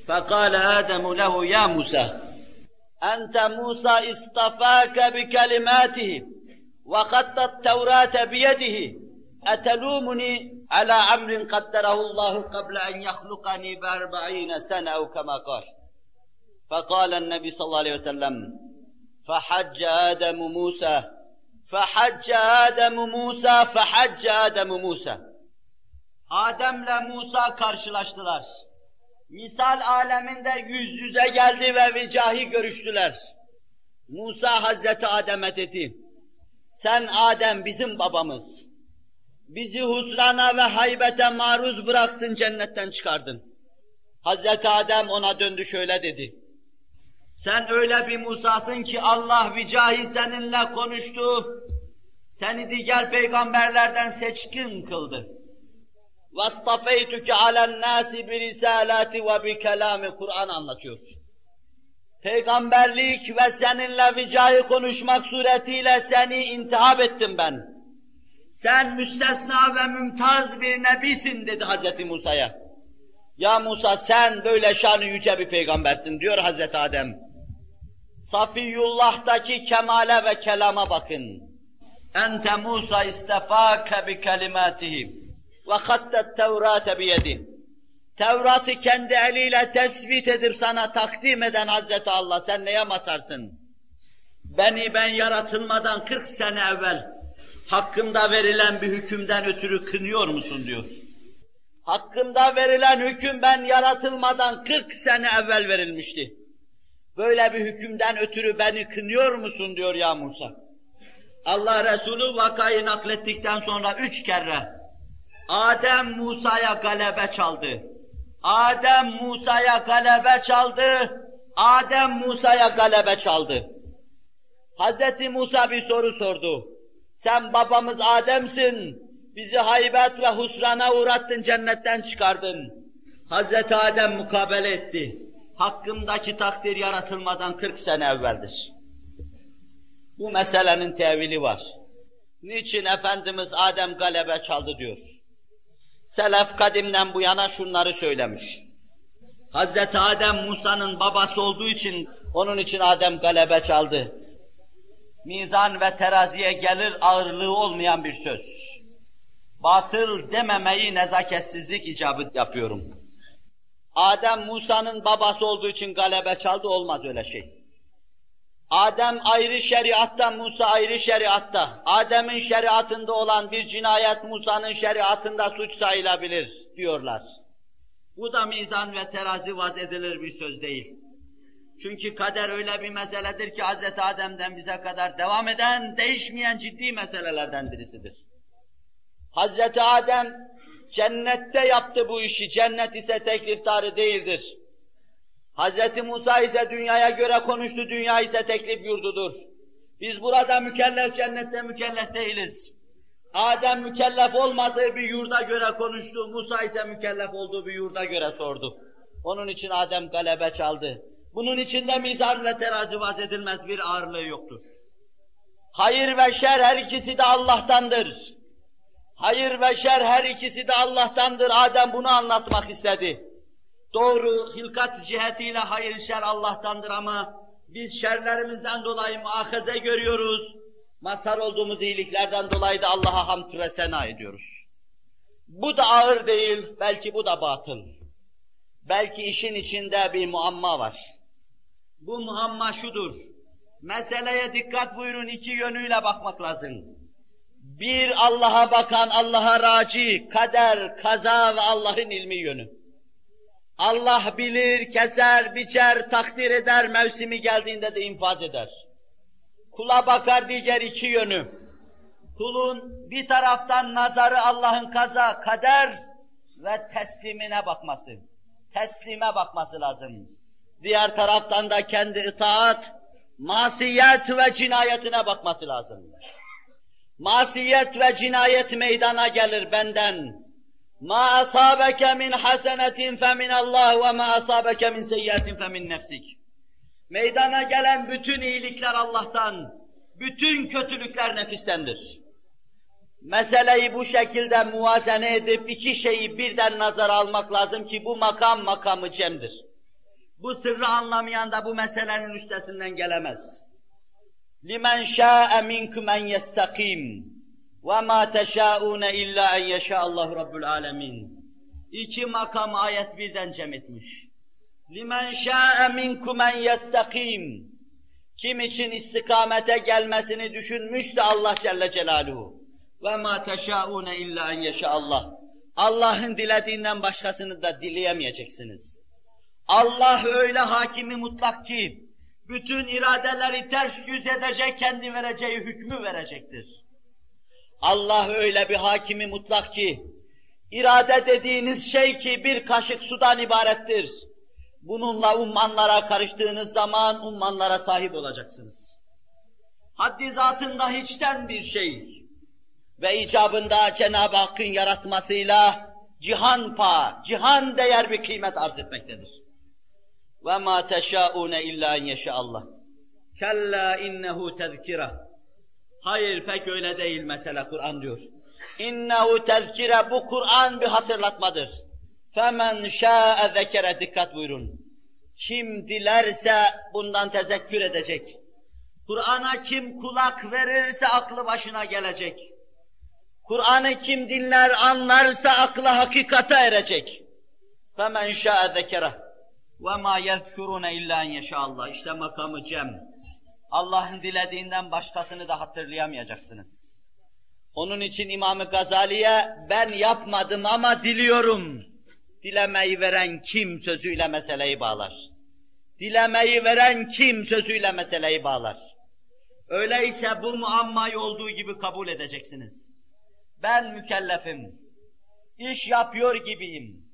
فقال آدم له يا موسى أنت موسى اصطفاك بكلماته وخط التوراة بيده أتلومني على أمر قدره الله قبل أن يخلقني ب40 سنة أو كما قال فقال النبي صلى الله عليه وسلم فحج آدم موسى فَحَجَّ آدَمُ مُوسَى فَحَجَّ آدَمُ مُوسَى. Adem'le Musa karşılaştılar. Misal aleminde yüz yüze geldi ve vicahi görüştüler. Musa Hazreti Adem'e dedi, sen Adem bizim babamız. Bizi husrana ve haybete maruz bıraktın, cennetten çıkardın. Hazreti Adem ona döndü şöyle dedi. Sen öyle bir Musa'sın ki Allah vicahi seninle konuştu, seni diğer peygamberlerden seçkin kıldı. وَاسْطَفَيْتُكَ عَلَى النَّاسِ بِرِسَالَاتِ وَبِكَلَامِ Kur'an anlatıyor. Peygamberlik ve seninle vicahi konuşmak suretiyle seni intihab ettim ben. Sen müstesna ve mümtaz bir nebisin dedi Hazreti Musa'ya. Ya Musa sen böyle şanı yüce bir peygambersin diyor Hazreti Adem. Safiyullah'taki kemale ve kelama bakın. Ente Musa istefâke bi kelimâtihi ve hattet Tevrat'e biyedi. Tevrat'ı kendi eliyle tespit edip sana takdim eden Hazreti Allah sen neye masarsın? Beni ben yaratılmadan 40 sene evvel hakkımda verilen bir hükümden ötürü kınıyor musun diyor. Hakkımda verilen hüküm ben yaratılmadan 40 sene evvel verilmişti. Böyle bir hükümden ötürü beni kınıyor musun diyor ya Musa. Allah Resulü vakayı naklettikten sonra 3 kere Adem Musa'ya galebe çaldı. Adem Musa'ya galebe çaldı. Adem Musa'ya galebe çaldı. Hz. Musa bir soru sordu. Sen babamız Adem'sin, bizi haybet ve husrana uğrattın, cennetten çıkardın. Hz. Adem mukabele etti. Hakkımdaki takdir yaratılmadan 40 sene evveldir. Bu meselenin tevili var. Niçin Efendimiz Adem galebe çaldı diyor. Selef kadimden bu yana şunları söylemiş. Hz. Adem Musa'nın babası olduğu için, onun için Adem galebe çaldı. Mizan ve teraziye gelir ağırlığı olmayan bir söz. Batıl dememeyi nezaketsizlik icabı yapıyorum. Adem Musa'nın babası olduğu için galebe çaldı, olmaz öyle şey. Adem ayrı şeriatta, Musa ayrı şeriatta. Adem'in şeriatında olan bir cinayet Musa'nın şeriatında suç sayılabilir diyorlar. Bu da mizan ve terazi vaz edilir bir söz değil. Çünkü kader öyle bir meseledir ki Hz. Adem'den bize kadar devam eden, değişmeyen ciddi meselelerden birisidir. Hz. Adem cennette yaptı bu işi, cennet ise tekliftarı değildir. Hz. Musa ise dünyaya göre konuştu, dünya ise teklif yurdudur. Biz burada mükellef, cennette mükellef değiliz. Adem mükellef olmadığı bir yurda göre konuştu, Musa ise mükellef olduğu bir yurda göre sordu. Onun için Adem galebe çaldı. Bunun içinde mizan ve terazi vaz edilmez bir ağırlığı yoktur. Hayır ve şer her ikisi de Allah'tandır. Hayır ve şer her ikisi de Allah'tandır. Adem bunu anlatmak istedi. Doğru, hilkat cihetiyle hayır şer Allah'tandır ama biz şerlerimizden dolayı muahaze görüyoruz. Mazhar olduğumuz iyiliklerden dolayı da Allah'a hamd ve sena ediyoruz. Bu da ağır değil, belki bu da batıl. Belki işin içinde bir muamma var. Bu muamma şudur. Meseleye dikkat buyurun, iki yönüyle bakmak lazım. Bir, Allah'a bakan, Allah'a raci, kader, kaza ve Allah'ın ilmi yönü. Allah bilir, keser, biçer, takdir eder, mevsimi geldiğinde de infaz eder. Kula bakar diğer iki yönü. Kulun bir taraftan nazarı Allah'ın kaza, kader ve teslimine bakması. Teslime bakması lazım. Diğer taraftan da kendi itaat, masiyet ve cinayetine bakması lazım. Masiyet ve cinayet meydana gelir benden. مَا أَصَابَكَ مِنْ حَسَنَةٍ فَمِنَ اللّٰهِ وَمَا أَصَابَكَ مِنْ سَيِّئَةٍ فَمِنْ نَفْسِكَ. Meydana gelen bütün iyilikler Allah'tan, bütün kötülükler nefistendir. Meseleyi bu şekilde muvazene edip iki şeyi birden nazara almak lazım ki bu makam makamı cemdir. Bu sırrı anlamayan da bu meselenin üstesinden gelemez. لِمَنْ شَاءَ مِنْكُمْ اَنْ يَسْتَقِيمٍ وَمَا تَشَاءُونَ اِلَّا اَنْ يَشَاءَ اللّٰهُ رَبُّ الْعَالَمِينَ. İki makam ayet birden cem etmiş. لِمَنْ شَاءَ مِنْكُمْ اَنْ يَسْتَقِيمٍ. Kim için istikamete gelmesini düşünmüşse Allah Celle Celaluhu. وَمَا تَشَاءُونَ اِلَّا اَنْ يَشَاءَ اللّٰهُ. Allah'ın dilediğinden başkasını da dileyemeyeceksiniz. Allah öyle hakimi mutlak ki, bütün iradeleri ters yüz edecek, kendi vereceği hükmü verecektir. Allah öyle bir hakimi mutlak ki, irade dediğiniz şey ki bir kaşık sudan ibarettir. Bununla ummanlara karıştığınız zaman ummanlara sahip olacaksınız. Haddi zatında hiçten bir şey ve icabında Cenab-ı Hakk'ın yaratmasıyla cihan değer bir kıymet arz etmektedir. وَمَا تَشَاءُونَ اِلَّا اَنْ يَشَاءَ اللّٰهِ كَلَّا اِنَّهُ تَذْكِرَةٌ. Hayır, pek öyle değil mesele, Kur'an diyor. İnnehu tezkire, bu Kur'an bir hatırlatmadır. Femen şâ'e zekere, dikkat buyurun. Kim dilerse bundan tezekkür edecek. Kur'an'a kim kulak verirse aklı başına gelecek. Kur'an'ı kim dinler, anlarsa aklı hakikate erecek. Femen şâ'e zekere ve mâ yezkurûne illâ en yeşâallâh. İşte makamı cem. Allah'ın dilediğinden başkasını da hatırlayamayacaksınız. Onun için İmam-ı Gazali'ye ben yapmadım ama diliyorum. Dilemeyi veren kim sözüyle meseleyi bağlar. Dilemeyi veren kim sözüyle meseleyi bağlar. Öyleyse bu muammayı olduğu gibi kabul edeceksiniz. Ben mükellefim. İş yapıyor gibiyim.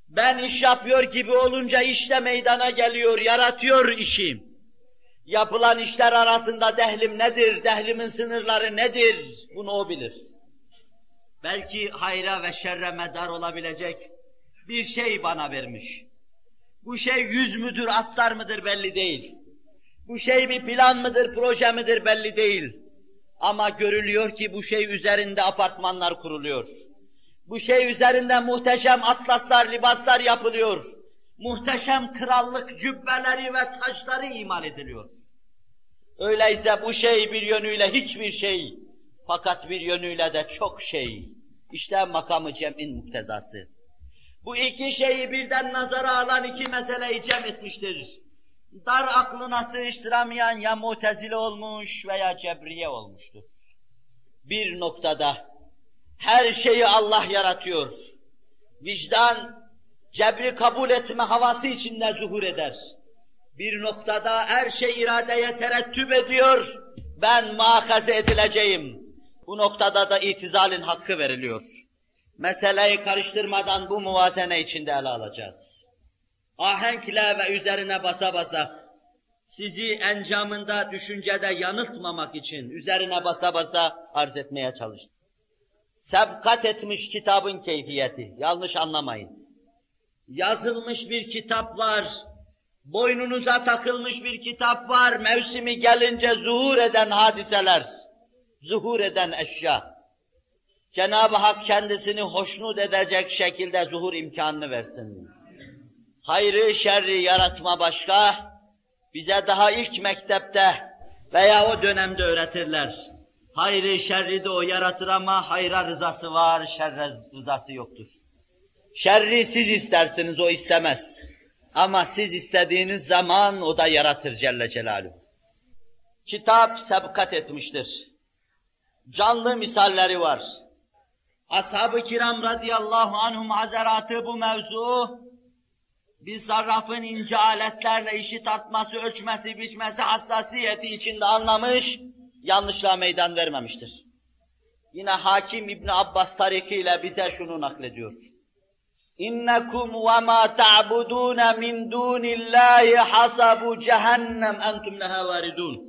Ben iş yapıyor gibi olunca işte meydana geliyor, yaratıyor işi. Yapılan işler arasında dehlim nedir, dehlimin sınırları nedir, bunu o bilir. Belki hayra ve şerre medar olabilecek bir şey bana vermiş. Bu şey 100 müdür, astar mıdır belli değil. Bu şey bir plan mıdır, proje midir belli değil. Ama görülüyor ki bu şey üzerinde apartmanlar kuruluyor. Bu şey üzerinde muhteşem atlaslar, libaslar yapılıyor. Muhteşem krallık cübbeleri ve taçları imal ediliyor. Öyleyse bu şey bir yönüyle hiçbir şey, fakat bir yönüyle de çok şey. İşte makamı cem'in muktezası. Bu iki şeyi birden nazara alan iki meseleyi cem etmiştir. Dar aklına sığıştıramayan ya Mu'tezile olmuş veya Cebriye olmuştur. Bir noktada her şeyi Allah yaratıyor. Vicdan, cebri kabul etme havası içinde zuhur eder. Bir noktada her şey iradeye terettüp ediyor, ben muhakaze edileceğim. Bu noktada da itizalin hakkı veriliyor. Meseleyi karıştırmadan bu muvazene içinde ele alacağız. Ahenkle ve üzerine basa basa, sizi encamında, düşüncede yanıltmamak için üzerine basa basa arz etmeye çalıştım. Sebkat etmiş kitabın keyfiyeti, yanlış anlamayın. Yazılmış bir kitap var, boynunuza takılmış bir kitap var, mevsimi gelince zuhur eden hadiseler, zuhur eden eşya. Cenab-ı Hak kendisini hoşnut edecek şekilde zuhur imkanını versin. Hayrı şerri yaratma başka, bize daha ilk mektepte veya o dönemde öğretirler. Hayrı şerri de o yaratır ama hayra rızası var, şerre rızası yoktur. Şerri siz istersiniz, o istemez. Ama siz istediğiniz zaman o da yaratır Celle Celaluhu. Kitap sebkat etmiştir. Canlı misalleri var. Ashab-ı kiram radıyallahu anhum hazaratı bu mevzu, bir zarrafın ince aletlerle işi tartması, ölçmesi, biçmesi hassasiyeti içinde anlamış, yanlışlığa meydan vermemiştir. Yine Hakim İbn Abbas tarikiyle bize şunu naklediyor. İnnekum ve ma ta'budun min dunillahi hasabu cehennem entum leha varidun.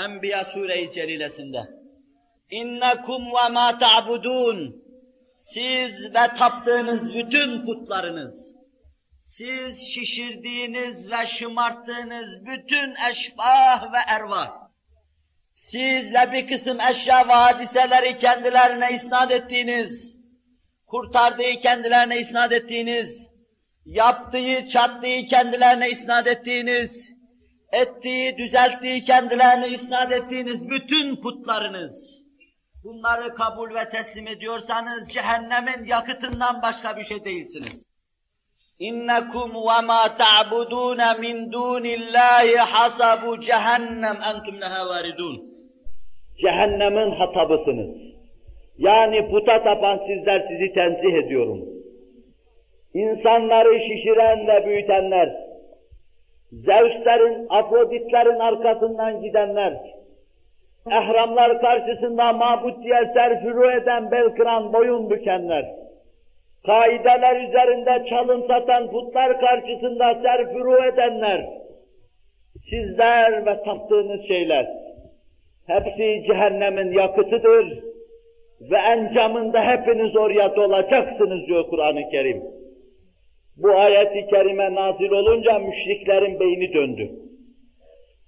Enbiya Sure-i Celilesinde. İnnekum ve ma ta'budun. Siz ve taptığınız bütün putlarınız, siz şişirdiğiniz ve şımarttığınız bütün eşbah ve ervah, sizle bir kısım eşya ve hadiseleri kendilerine isnat ettiğiniz, kurtardığı kendilerine isnat ettiğiniz, yaptığı, çattığı kendilerine isnat ettiğiniz, ettiği, düzelttiği kendilerine isnat ettiğiniz bütün putlarınız, bunları kabul ve teslim ediyorsanız cehennemin yakıtından başka bir şey değilsiniz. İnnekum ve ma ta'budun min dunillahi hasabu cehennem entum leha varidun. Cehennemin hatabısınız. Yani puta tapan sizler, sizi tenzih ediyorum. İnsanları şişiren ve büyütenler, Zeus'lerin, Afroditlerin arkasından gidenler, ehramlar karşısında mabut diye serfuru eden, bel kıran, boyun bükenler, kaideler üzerinde çalım satan putlar karşısında serfuru edenler, sizler ve taptığınız şeyler, hepsi cehennemin yakıtıdır ve encamında hepiniz oraya dolacaksınız diyor Kur'an-ı Kerim. Bu ayet-i kerime nazil olunca müşriklerin beyni döndü.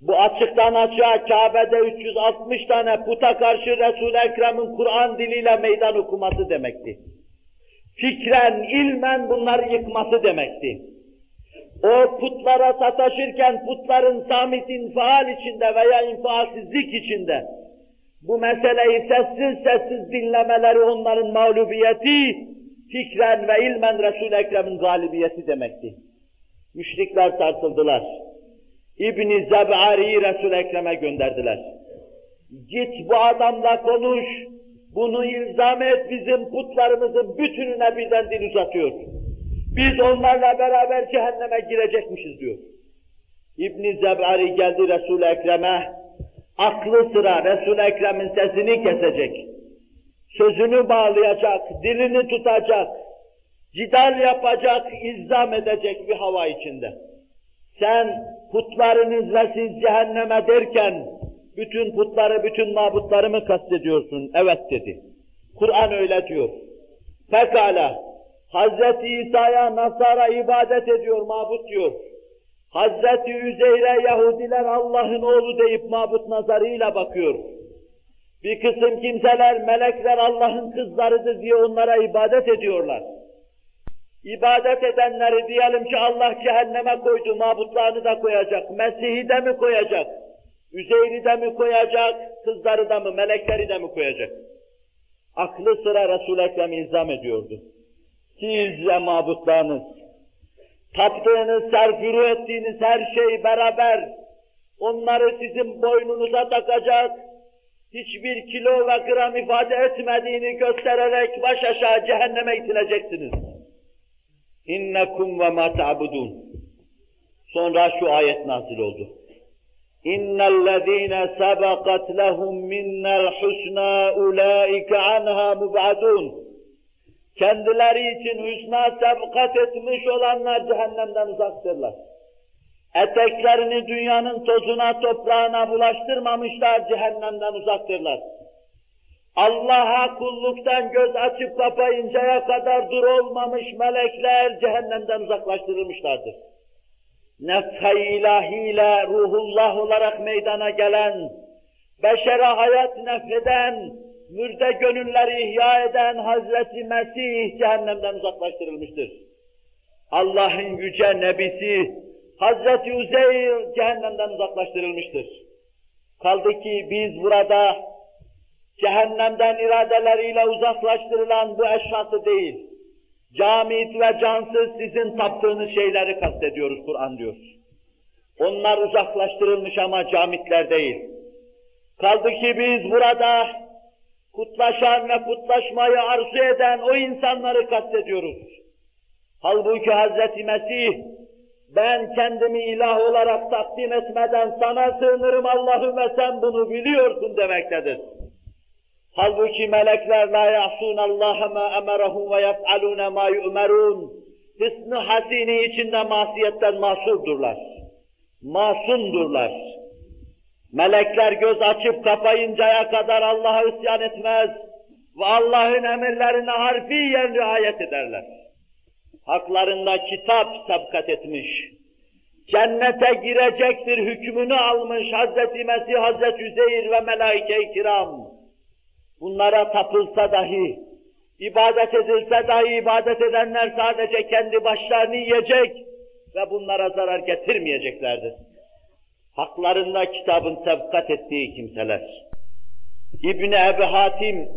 Bu açıktan açığa Kabe'de 360 tane puta karşı Resul-i Ekrem'in Kur'an diliyle meydan okuması demekti. Fikren, ilmen bunları yıkması demekti. O putlara sataşırken putların samit infial içinde veya infaalsizlik içinde bu meseleyi sessiz sessiz dinlemeleri onların mağlubiyeti, fikren ve ilmen Resul-i Ekrem'in galibiyeti demekti. Müşrikler sarsıldılar. İbn-i Zeb'ari'yi Resul-i Ekrem'e gönderdiler. Git bu adamla konuş, bunu ilzam et, bizim putlarımızın bütününe birden dil uzatıyor. Biz onlarla beraber cehenneme girecekmişiz diyor. İbn-i Zeb'ari geldi Resul-i Ekrem'e, aklı sıra Resul-i Ekrem'in sesini kesecek, sözünü bağlayacak, dilini tutacak, cidal yapacak, ilzam edecek bir hava içinde. Sen putlarınız ve siz cehenneme derken, bütün putları, bütün mabutları mı kastediyorsun? Evet dedi. Kur'an öyle diyor. Pekala, Hazreti İsa'ya Nasara ibadet ediyor, mabut diyor. Hazreti Üzeyr'e Yahudiler Allah'ın oğlu deyip mabut nazarıyla bakıyor. Bir kısım kimseler, melekler Allah'ın kızlarıdır diye onlara ibadet ediyorlar. İbadet edenleri diyelim ki Allah cehenneme koydu, mabutlarını da koyacak, Mesih'i de mi koyacak, Üzeyr'i de mi koyacak, kızları da mı, melekleri de mi koyacak? Aklı sıra Resul-i Ekrem ilzam ediyordu. Siz ve mabutlarınız, taptığınız, serfuru ettiğiniz her şey beraber, onları sizin boynunuza takacak, hiçbir kilo ve gram ifade etmediğini göstererek baş aşağı cehenneme itileceksiniz. İnnekum ve ma ta'budun. Sonra şu ayet nazil oldu. İnnellezîne sebekat lehum minnel husnâ ulaike anhâ mub'adûn. Kendileri için hüsna sebekat etmiş olanlar cehennemden uzaktırlar. Eteklerini dünyanın tozuna, toprağına bulaştırmamışlar, cehennemden uzaktırlar. Allah'a kulluktan göz açıp kapayıncaya kadar dur olmamış melekler cehennemden uzaklaştırılmışlardır. Nefh-i ilahiyle ruhullah olarak meydana gelen, beşere hayat nefreden, mürde gönülleri ihya eden Hazreti Mesih cehennemden uzaklaştırılmıştır. Allah'ın yüce nebisi Hazreti Uzeyr cehennemden uzaklaştırılmıştır. Kaldı ki biz burada cehennemden iradeleriyle uzaklaştırılan bu eşyatı değil, camit ve cansız sizin taptığınız şeyleri kastediyoruz Kur'an diyor. Onlar uzaklaştırılmış ama camitler değil. Kaldı ki biz burada kutlaşan ve kutlaşmayı arzu eden o insanları kastediyoruz. Halbuki Hazreti Mesih, ben kendimi ilah olarak takdim etmeden sana sığınırım Allah'ım ve sen bunu biliyorsun demektedir. Halbuki melekler la ya'sunallaha ma emerahum ve yef'alune ma yu'merun. Hısn-ı hasini içinde masiyetten masurdurlar. Masumdurlar. Melekler göz açıp kapayıncaya kadar Allah'a isyan etmez ve Allah'ın emirlerine harfiyen riayet ederler. Haklarında kitap sabkat etmiş, cennete girecektir hükmünü almış Hazreti Mesih, Hazreti Üzeyr ve melaike-i kiram. Bunlara tapılsa dahi, ibadet edilse dahi ibadet edenler sadece kendi başlarını yiyecek ve bunlara zarar getirmeyeceklerdir. Haklarında kitabın sabkat ettiği kimseler. İbn-i Ebi Hatim,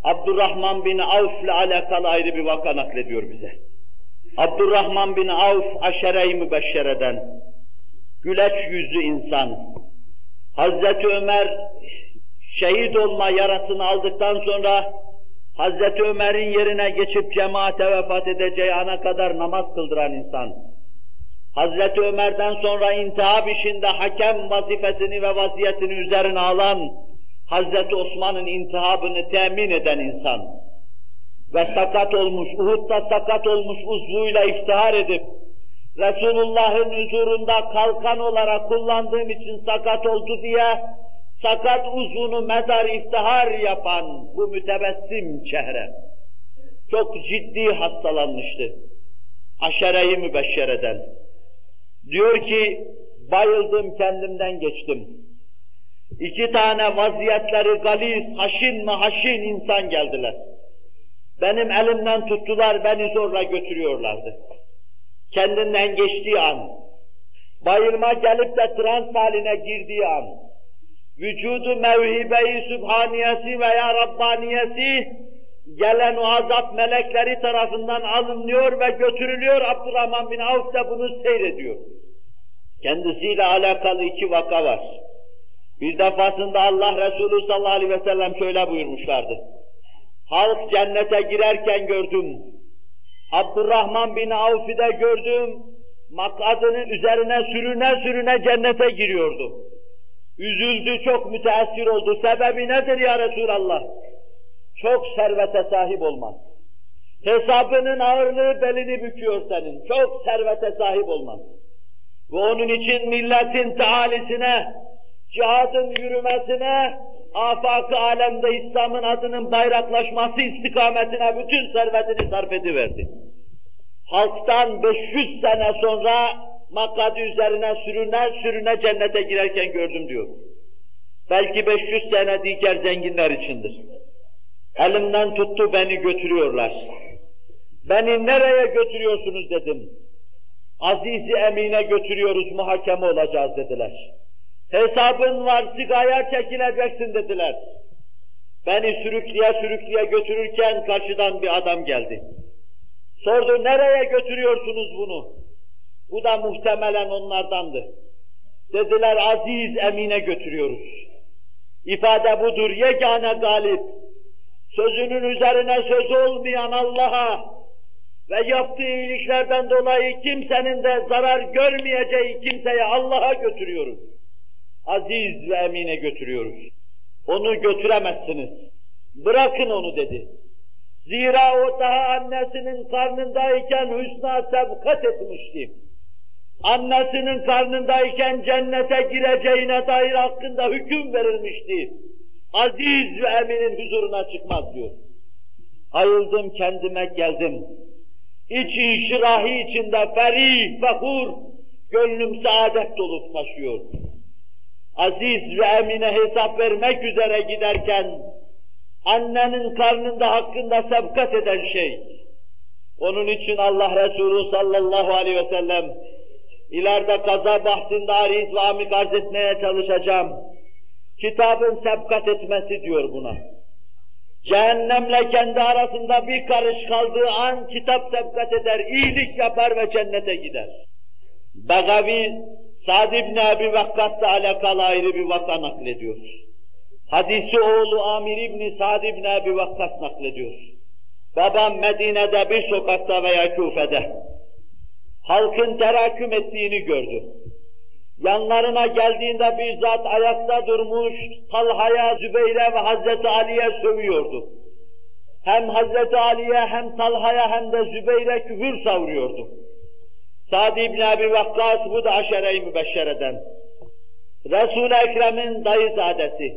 Abdurrahman bin Avf ile alakalı ayrı bir vaka naklediyor bize. Abdurrahman bin Avf, aşere-i mübeşşereden, güleç yüzlü insan. Hazreti Ömer, şehit olma yarasını aldıktan sonra, Hazreti Ömer'in yerine geçip cemaate vefat edeceği ana kadar namaz kıldıran insan. Hazreti Ömer'den sonra intihab işinde hakem vazifesini ve vaziyetini üzerine alan, Hazreti Osman'ın intihabını temin eden insan ve sakat olmuş, Uhud'da sakat olmuş uzvuyla iftihar edip, Resulullah'ın huzurunda kalkan olarak kullandığım için sakat oldu diye, sakat uzvunu mezar iftihar yapan bu mütebessim çehre, çok ciddi hastalanmıştı. Aşere-i mübeşşereden. Diyor ki, bayıldım, kendimden geçtim. 2 tane vaziyetleri galiz, haşin insan geldiler. Benim elimden tuttular, beni zorla götürüyorlardı. Kendinden geçtiği an, bayılma gelip de trans haline girdiği an, vücudu mevhibe-i sübhaniyesi veya Rabbaniyesi, gelen o azap melekleri tarafından alınıyor ve götürülüyor. Abdurrahman bin Avf da bunu seyrediyor. Kendisiyle alakalı 2 vaka var. Bir defasında Allah Resulü sallallahu aleyhi ve sellem şöyle buyurmuşlardı. Halk cennete girerken gördüm. Abdurrahman bin Avf'ı da gördüm. Makadının üzerine sürüne cennete giriyordu. Üzüldü, çok müteessir oldu. Sebebi nedir ya Resulallah? Çok servete sahip olman. Hesabının ağırlığı belini büküyor senin. Çok servete sahip olman. Ve onun için milletin taalisine, cihadın yürümesine, afak-ı alemde İslam'ın adının bayraklaşması istikametine bütün servetini sarf ediverdi. Halktan 500 sene sonra makadi üzerine sürüne cennete girerken gördüm diyor. Belki 500 sene diğer zenginler içindir. Elimden tuttu, beni götürüyorlar. Beni nereye götürüyorsunuz dedim. Aziz-i Emine götürüyoruz, muhakeme olacağız dediler. Hesabın var, sigaya çekileceksin dediler. Beni sürükleye götürürken karşıdan bir adam geldi. Sordu, nereye götürüyorsunuz bunu? Bu da muhtemelen onlardandı. Dediler, Aziz Emine götürüyoruz. İfade budur, yegane galip. Sözünün üzerine söz olmayan Allah'a ve yaptığı iyiliklerden dolayı kimsenin de zarar görmeyeceği kimseye Allah'a götürüyoruz. Aziz ve Emine götürüyoruz. Onu götüremezsiniz. Bırakın onu dedi. Zira o daha annesinin karnındayken hüsna sebkat etmişti. Annesinin karnındayken cennete gireceğine dair hakkında hüküm verilmişti. Aziz ve Emin'in huzuruna çıkmaz diyor. Ayıldım, kendime geldim. İç inşirahi içinde ferih, fakur, gönlüm saadet dolup taşıyor. Aziz ve Emine hesap vermek üzere giderken, annenin karnında hakkında sebkat eden şey. Onun için Allah Resulü sallallahu aleyhi ve sellem, ileride kaza bahsinde ariz ve amik arz etmeye çalışacağım. Kitabın sebkat etmesi diyor buna. Cehennemle kendi arasında bir karış kaldığı an kitap sebkat eder, iyilik yapar ve cennete gider. Begavi, Sa'd ibn Abi Vakkas'la alakalı ayrı bir vaka naklediyor. Hadisi oğlu Amir ibn Sa'd ibn Abi Vakkas naklediyor. Babam Medine'de bir sokakta veya Küfe'de halkın terakküm ettiğini gördü. Yanlarına geldiğinde bir zat ayakta durmuş, Talha'ya, Zübeyre ve Hazreti Ali'ye sövüyordu. Hem Hazreti Ali'ye, hem Talha'ya, hem de Zübeyre küfür savuruyordu. Sa'd ibn Abi Vakkas, bu da aşere-i mübeşşereden. Resul-i Ekrem'in dayızadesi.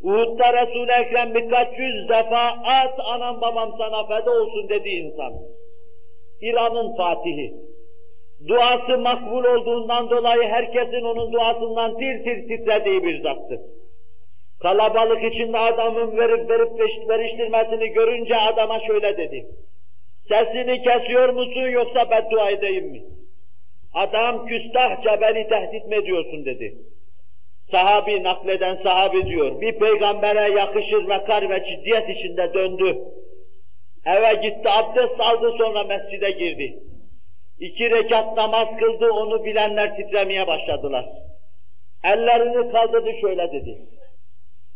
Uhud'da Resul-i Ekrem birkaç yüz defa at anam babam sana feda olsun dediği insan. İran'ın fatihi. Duası makbul olduğundan dolayı herkesin onun duasından tir tir titrediği bir zattı. Kalabalık içinde adamın verip veriştirmesini görünce adama şöyle dedi. Sesini kesiyor musun yoksa beddua edeyim mi? Adam küstahça beni tehdit mi ediyorsun dedi. Sahabi, nakleden sahabi diyor, bir peygambere yakışır vekar ve ciddiyet içinde döndü. Eve gitti, abdest aldı, sonra mescide girdi. 2 rekat namaz kıldı, onu bilenler titremeye başladılar. Ellerini kaldırdı, şöyle dedi.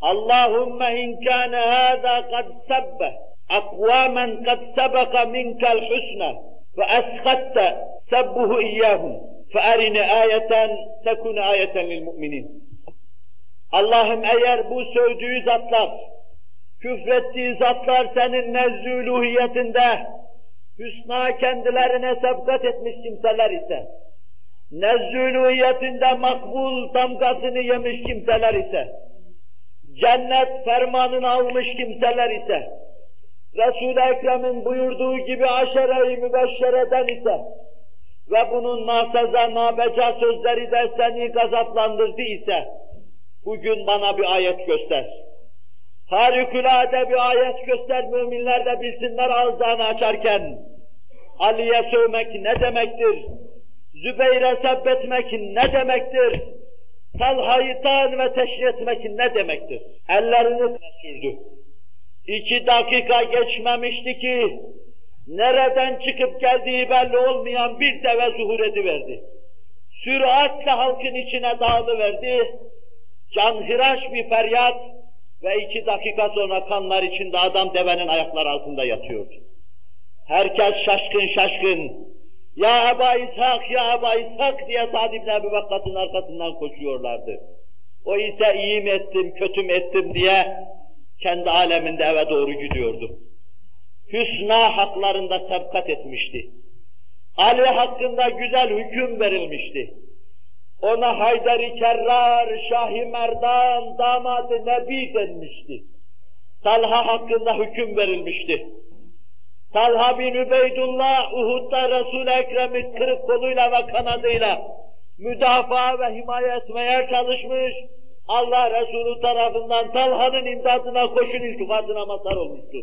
Allahümme in kâne hâzâ kad sebbe akvâmen kad sebeka minkel husne ve eshatte sebbuhu iyyâhum fe erine âyeten tekune âyeten lil mu'minin. Allah'ım eğer bu sövdüğü zatlar, küfrettiği zatlar senin nezdü uluhiyetinde hüsna kendilerine sebkat etmiş kimseler ise, nezdü uluhiyetinde makbul damgasını yemiş kimseler ise, cennet fermanını almış kimseler ise, Resul-i Ekrem'in buyurduğu gibi aşere-i mübeşşereden ise ve bunun naseza nabeca sözleri de seni gazaplandırdı ise, bugün bana bir ayet göster. Harikulade bir ayet göster, müminler de bilsinler ağızlarını açarken. Ali'ye sövmek ne demektir? Zübeyre sebbetmek ne demektir? Talha'yı taan ve teşhir etmek ne demektir? Ellerini sürdü. 2 dakika geçmemişti ki, nereden çıkıp geldiği belli olmayan bir deve zuhur ediverdi. Süratle halkın içine dağılıverdi. Canhıraş bir feryat ve 2 dakika sonra kanlar içinde adam devenin ayakları altında yatıyordu. Herkes şaşkın şaşkın. Ya Eba İshak, ya Eba İshak diye Sa'd ibn Abi Vakkas'ın arkasından koşuyorlardı. O ise iyi mi ettim, kötü mü ettim diye kendi aleminde eve doğru gidiyordu. Hüsna haklarında sebkat etmişti. Ali hakkında güzel hüküm verilmişti. Ona Haydar-ı Kerrar, Şah-ı Merdan, damat-ı Nebi denmişti. Talha hakkında hüküm verilmişti. Talha bin Übeydullah, Uhud'da Resul-i Ekrem'i kırık koluyla ve kanadıyla müdafaa ve himaye etmeye çalışmış, Allah Resulü tarafından Talha'nın imdadına koşun iltifatına mazhar olmuştu.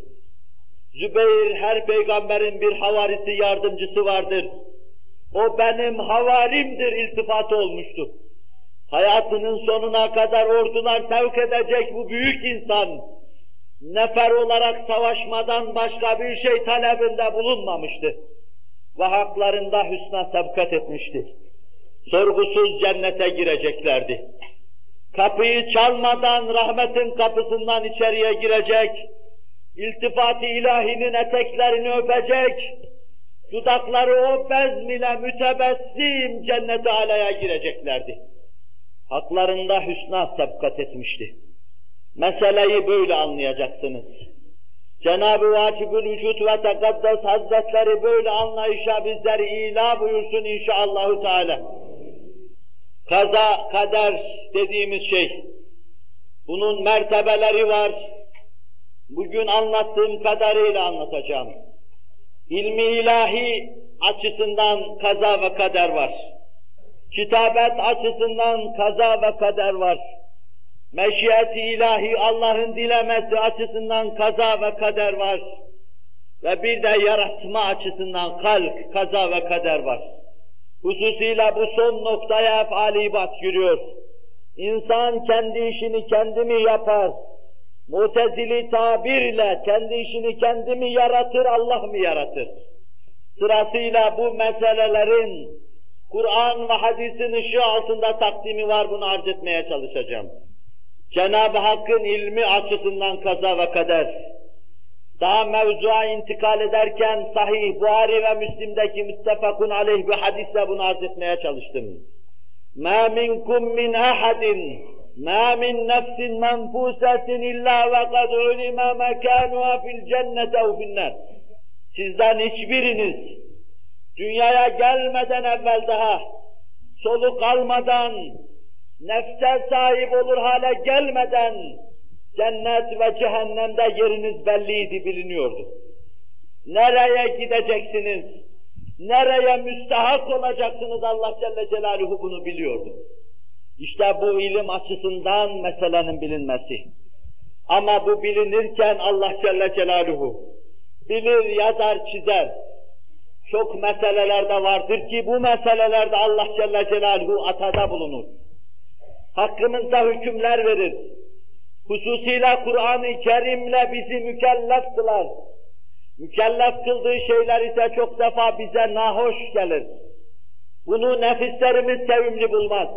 Zübeyir, her peygamberin bir havarisi, yardımcısı vardır. O benim havarimdir iltifatı olmuştu. Hayatının sonuna kadar ordular sevk edecek bu büyük insan, nefer olarak savaşmadan başka bir şey talebinde bulunmamıştı. Ve haklarında hüsna sebkat etmişti. Sorgusuz cennete gireceklerdi. Kapıyı çalmadan rahmetin kapısından içeriye girecek, iltifat-ı ilahinin eteklerini öpecek, dudakları o bezm ile mütebessim cennet-i alaya gireceklerdi. Haklarında hüsna sebkat etmişti. Meseleyi böyle anlayacaksınız. Cenab-ı Vacibül Vücud ve Tekaddes Hazretleri böyle anlayışa bizleri ila buyursun inşallahü teala. Kaza, kader dediğimiz şey, bunun mertebeleri var. Bugün anlattığım kadarıyla anlatacağım. İlmi ilahi açısından kaza ve kader var. Kitabet açısından kaza ve kader var. Meşiyet-i ilahi, Allah'ın dilemesi açısından kaza ve kader var. Ve bir de yaratma açısından halk, kaza ve kader var. Hususuyla bu son noktaya ef'al-i ibad giriyor. İnsan kendi işini kendi mi yapar? Mutezili tabirle kendi işini kendi mi yaratır, Allah mı yaratır? Sırasıyla bu meselelerin Kur'an ve hadisin ışığı altında takdimi var, bunu arz etmeye çalışacağım. Cenab-ı Hakk'ın ilmi açısından kaza ve kader. Daha mevzuya intikal ederken Sahih Buhari ve Müslim'deki müttefakun aleyh bir hadisle bunu arz etmeye çalıştım. مَا مِنْكُمْ مِنْ أَحَدٍ مَا مِنْ نَفْسٍ مَنْفُوسَةٍ إِلَّا وَقَدْ عُلِمَ مَكَانُهَا فِي الْجَنَّةِ اَوْ فِي النَّارِ. Sizden hiçbiriniz dünyaya gelmeden evvel daha soluk almadan, nefse sahip olur hale gelmeden cennet ve cehennemde yeriniz belliydi, biliniyordu. Nereye gideceksiniz, nereye müstahak olacaksınız Allah Celle Celaluhu bunu biliyordu. İşte bu ilim açısından meselenin bilinmesi. Ama bu bilinirken Allah Celle Celaluhu bilir, yazar, çizer. Çok meselelerde vardır ki bu meselelerde Allah Celle Celaluhu atada bulunur. Hakkımızda hükümler verir. Hususiyle Kur'an-ı Kerim'le bizi mükellef kılar. Mükellef kıldığı şeyler ise çok defa bize nahoş gelir. Bunu nefislerimiz sevimli bulmaz.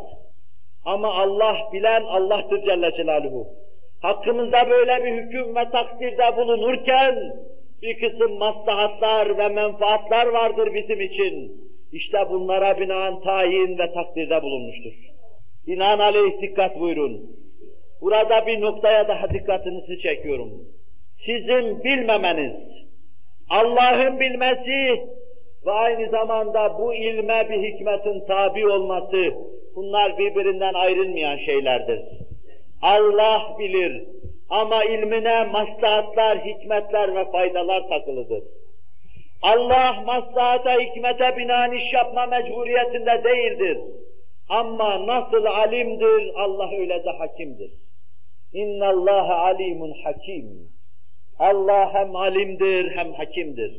Ama Allah bilen Allah'tır Celle Celaluhu. Hakkımızda böyle bir hüküm ve takdirde bulunurken bir kısım maslahatlar ve menfaatlar vardır bizim için. İşte bunlara binaen tayin ve takdirde bulunmuştur. Binaenaleyh dikkat buyurun. Burada bir noktaya daha dikkatinizi çekiyorum. Sizin bilmemeniz, Allah'ın bilmesi ve aynı zamanda bu ilme bir hikmetin tabi olması, bunlar birbirinden ayrılmayan şeylerdir. Allah bilir ama ilmine maslahatlar, hikmetler ve faydalar takılıdır. Allah maslahata, hikmete binaen iş yapma mecburiyetinde değildir. Ama nasıl alimdir, Allah öyle de hakimdir. اِنَّ اللّٰهَ عَلِيمٌ حَكِيمٌ. Allah hem alimdir hem hakimdir.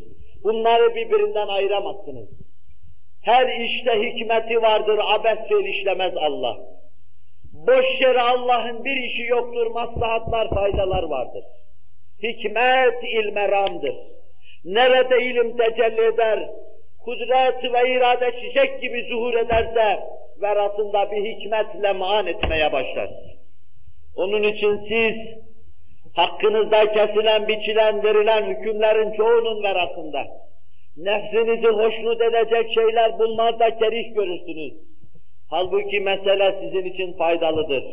Bunları birbirinden ayıramazsınız. Her işte hikmeti vardır, abesle işlemez Allah. Boş yere Allah'ın bir işi yoktur, maslahatlar, faydalar vardır. Hikmet ilmeramdır. Nerede ilim tecelli eder, kudret ve irade çiçek gibi zuhur ederse, verasında bir hikmet lem'an etmeye başlar. Onun için siz, hakkınızda kesilen, biçilen, verilen hükümlerin çoğunun verasında, nefsinizi hoşnut edecek şeyler bulmaz da kerih görürsünüz. Halbuki mesele sizin için faydalıdır.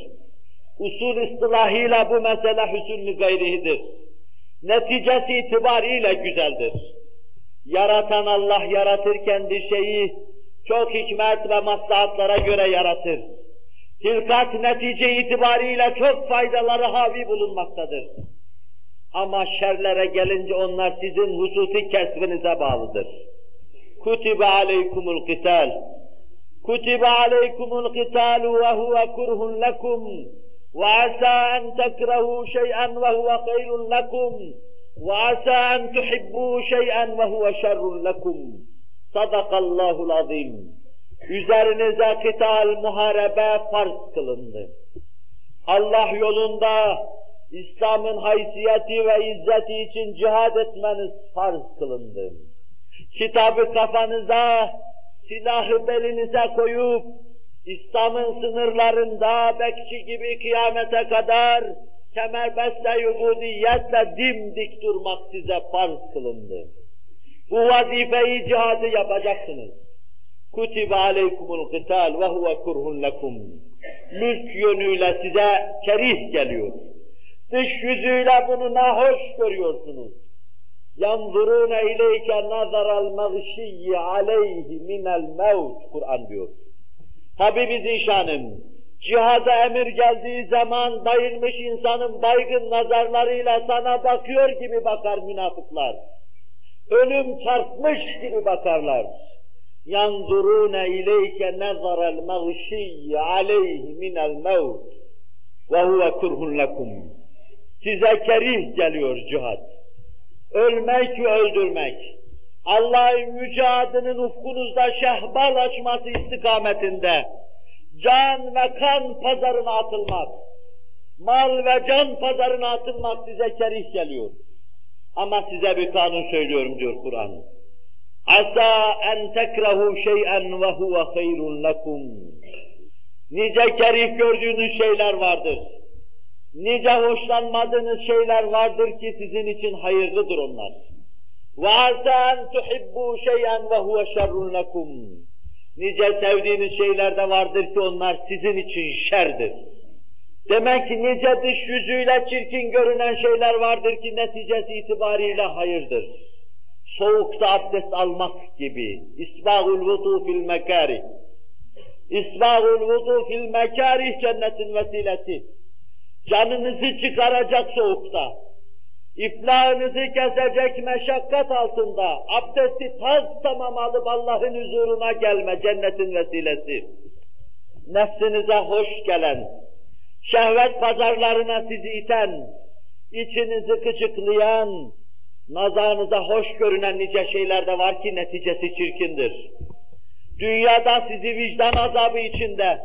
Usul istilahıyla bu mesele hüsnü gayrihidir. Neticesi itibariyle güzeldir. Yaratan Allah yaratırken bir şeyi çok hikmet ve maslahatlara göre yaratır. Hilkat netice itibariyle çok faydaları havi bulunmaktadır. Ama şerlere gelince onlar sizin hususi kesbinize bağlıdır. Kutibe aleykumul qital. Kutibe aleykumul qitalu ve huve kurhun lekum. Ve asa en tekrehu şey'en ve huve hayrun lekum. Ve asa en tuhibbu şey'en ve huve şerrun lekum. Sadakallahul azim. Üzerinize kıtal, muharebe farz kılındı. Allah yolunda İslam'ın haysiyeti ve izzeti için cihad etmeniz farz kılındı. Kitabı kafanıza, silahı belinize koyup, İslam'ın sınırlarında bekçi gibi kıyamete kadar kemerbestle ubudiyetle dimdik durmak size farz kılındı. Bu vazifeyi, cihadı yapacaksınız. Kutibe aleykumul qital ve huve kurhun lekum. Mülk yönüyle size kerih geliyor. Dış yüzüyle bunu nahoş görüyorsunuz. Yanzurune ileyke nazaral mağşiyyi aleyhi minel mevt. Kur'an diyor. Habibi Zişanım, cihada emir geldiği zaman bayılmış insanın baygın nazarlarıyla sana bakıyor gibi bakar münafıklar. Ölüm çarpmış gibi bakarlar. Yanzurune ileyke nazaral mağşiyyi aleyhi minel mevt ve huve kurhun lekum. Size kerih geliyor cihad. Ölmek ve öldürmek. Allah'ın yüce adının ufkunuzda şehbal açması istikametinde can ve kan pazarına atılmak, mal ve can pazarına atılmak size kerih geliyor. Ama size bir kanun söylüyorum diyor Kur'an. Asa en tekrehu şey'en ve huve hayrun lekum. Nice kerih gördüğünüz şeyler vardır. Nice hoşlanmadığınız şeyler vardır ki sizin için hayırlıdır onlar. وَعَسَا أَنْ تُحِبُّوا شَيْئًا وَهُوَ شَرٌّ لَكُمْ. Nice sevdiğiniz şeyler de vardır ki onlar sizin için şerdir. Demek ki nice dış yüzüyle çirkin görünen şeyler vardır ki neticesi itibariyle hayırdır. Soğukta abdest almak gibi. İsbâhul vudu fil mekârih. İsbâhul vudu fil mekârih cennetin vesilesi. Canınızı çıkaracak soğukta, iflahınızı kesecek meşakkat altında, abdesti tamam alıp Allah'ın huzuruna gelme cennetin vesilesi. Nefsinize hoş gelen, şehvet pazarlarına sizi iten, içinizi kıçıklayan, nazarınıza hoş görünen nice şeyler de var ki neticesi çirkindir. Dünyada sizi vicdan azabı içinde,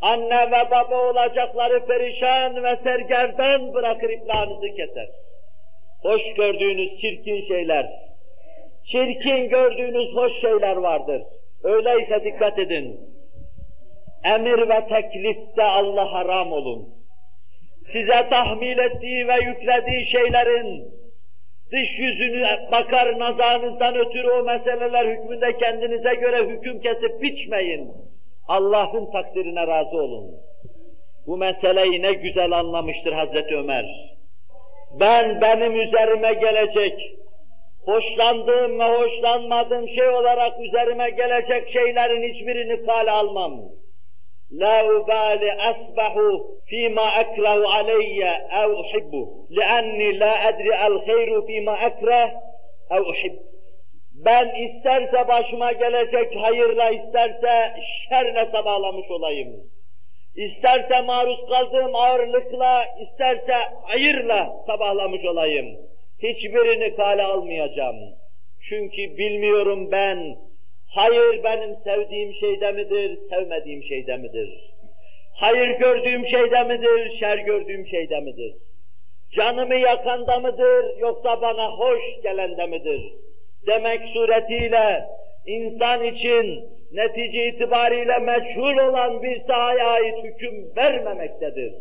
anne ve baba olacakları perişan ve sergerdan bırakır iflahınızı keser. Hoş gördüğünüz çirkin şeyler, çirkin gördüğünüz hoş şeyler vardır. Öyleyse dikkat edin. Emir ve teklifte Allah'a haram olun. Size tahmil ettiği ve yüklediği şeylerin dış yüzünü bakar nazarınızdan ötürü o meseleler hükmünde kendinize göre hüküm kesip biçmeyin. Allah'ın takdirine razı olun. Bu meseleyi ne güzel anlamıştır Hazreti Ömer. Benim üzerime gelecek, hoşlandığım ve hoşlanmadığım şey olarak üzerime gelecek şeylerin hiçbirini kale almam. La ubali asbahu fîmâ ekrahu aleyye ev uhibbu li'enni la edri el hayru fîmâ ekreh ev uhibbu. Ben isterse başıma gelecek hayırla, isterse şerle sabahlanmış olayım. İsterse maruz kaldığım ağırlıkla, isterse hayırla sabahlamış olayım. Hiçbirini kale almayacağım. Çünkü bilmiyorum ben, hayır benim sevdiğim şeyde midir, sevmediğim şeyde midir? Hayır gördüğüm şeyde midir, şer gördüğüm şeyde midir? Canımı yakanda mıdır, yoksa bana hoş gelende midir? Demek suretiyle insan için netice itibariyle meçhul olan bir sahaya ait hüküm vermemektedir.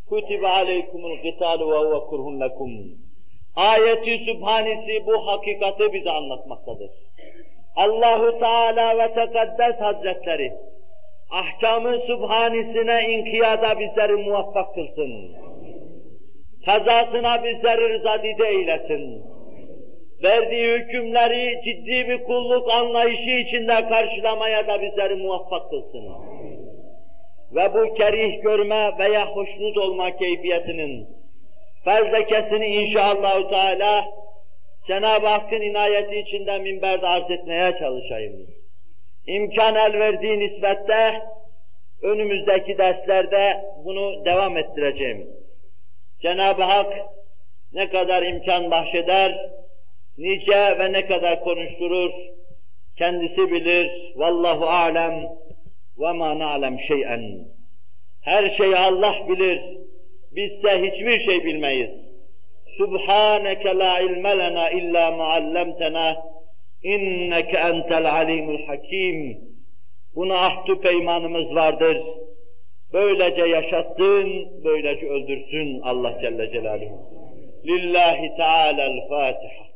Kutibe aleykumul qitalu ve huve kurhun lekum. Ayeti Sübhanesi bu hakikati bize anlatmaktadır. Allahu Teala ve Tekaddes Hazretleri ahkam-ı Sübhanesine inkiyada bizleri muvaffak kılsın. Kazasına bizleri rızadide eylesin. verdiği hükümleri ciddi bir kulluk anlayışı içinde karşılamaya da bizleri muvaffak kılsın. Ve bu kerih görme veya hoşnut olma keyfiyetinin fezlekesini inşallah Teala Cenab-ı Hakk'ın inayeti içinde minberde arz etmeye çalışayım. İmkan el verdiği nispette önümüzdeki derslerde bunu devam ettireceğim. Cenab-ı Hak ne kadar imkan bahşeder, nice ve ne kadar konuşturur, kendisi bilir. Vallahu alem ve ma na'lem şey'en. Her şeyi Allah bilir, bizse hiçbir şey bilmeyiz. Subhaneke la ilme lena illa ma allamtena inneke entel alimul hakim. Buna ahd-ü peymanımız vardır. Böylece yaşatsın, böylece öldürsün Allah Celle Celaluhu. Lillahi Teala'l-Fatiha.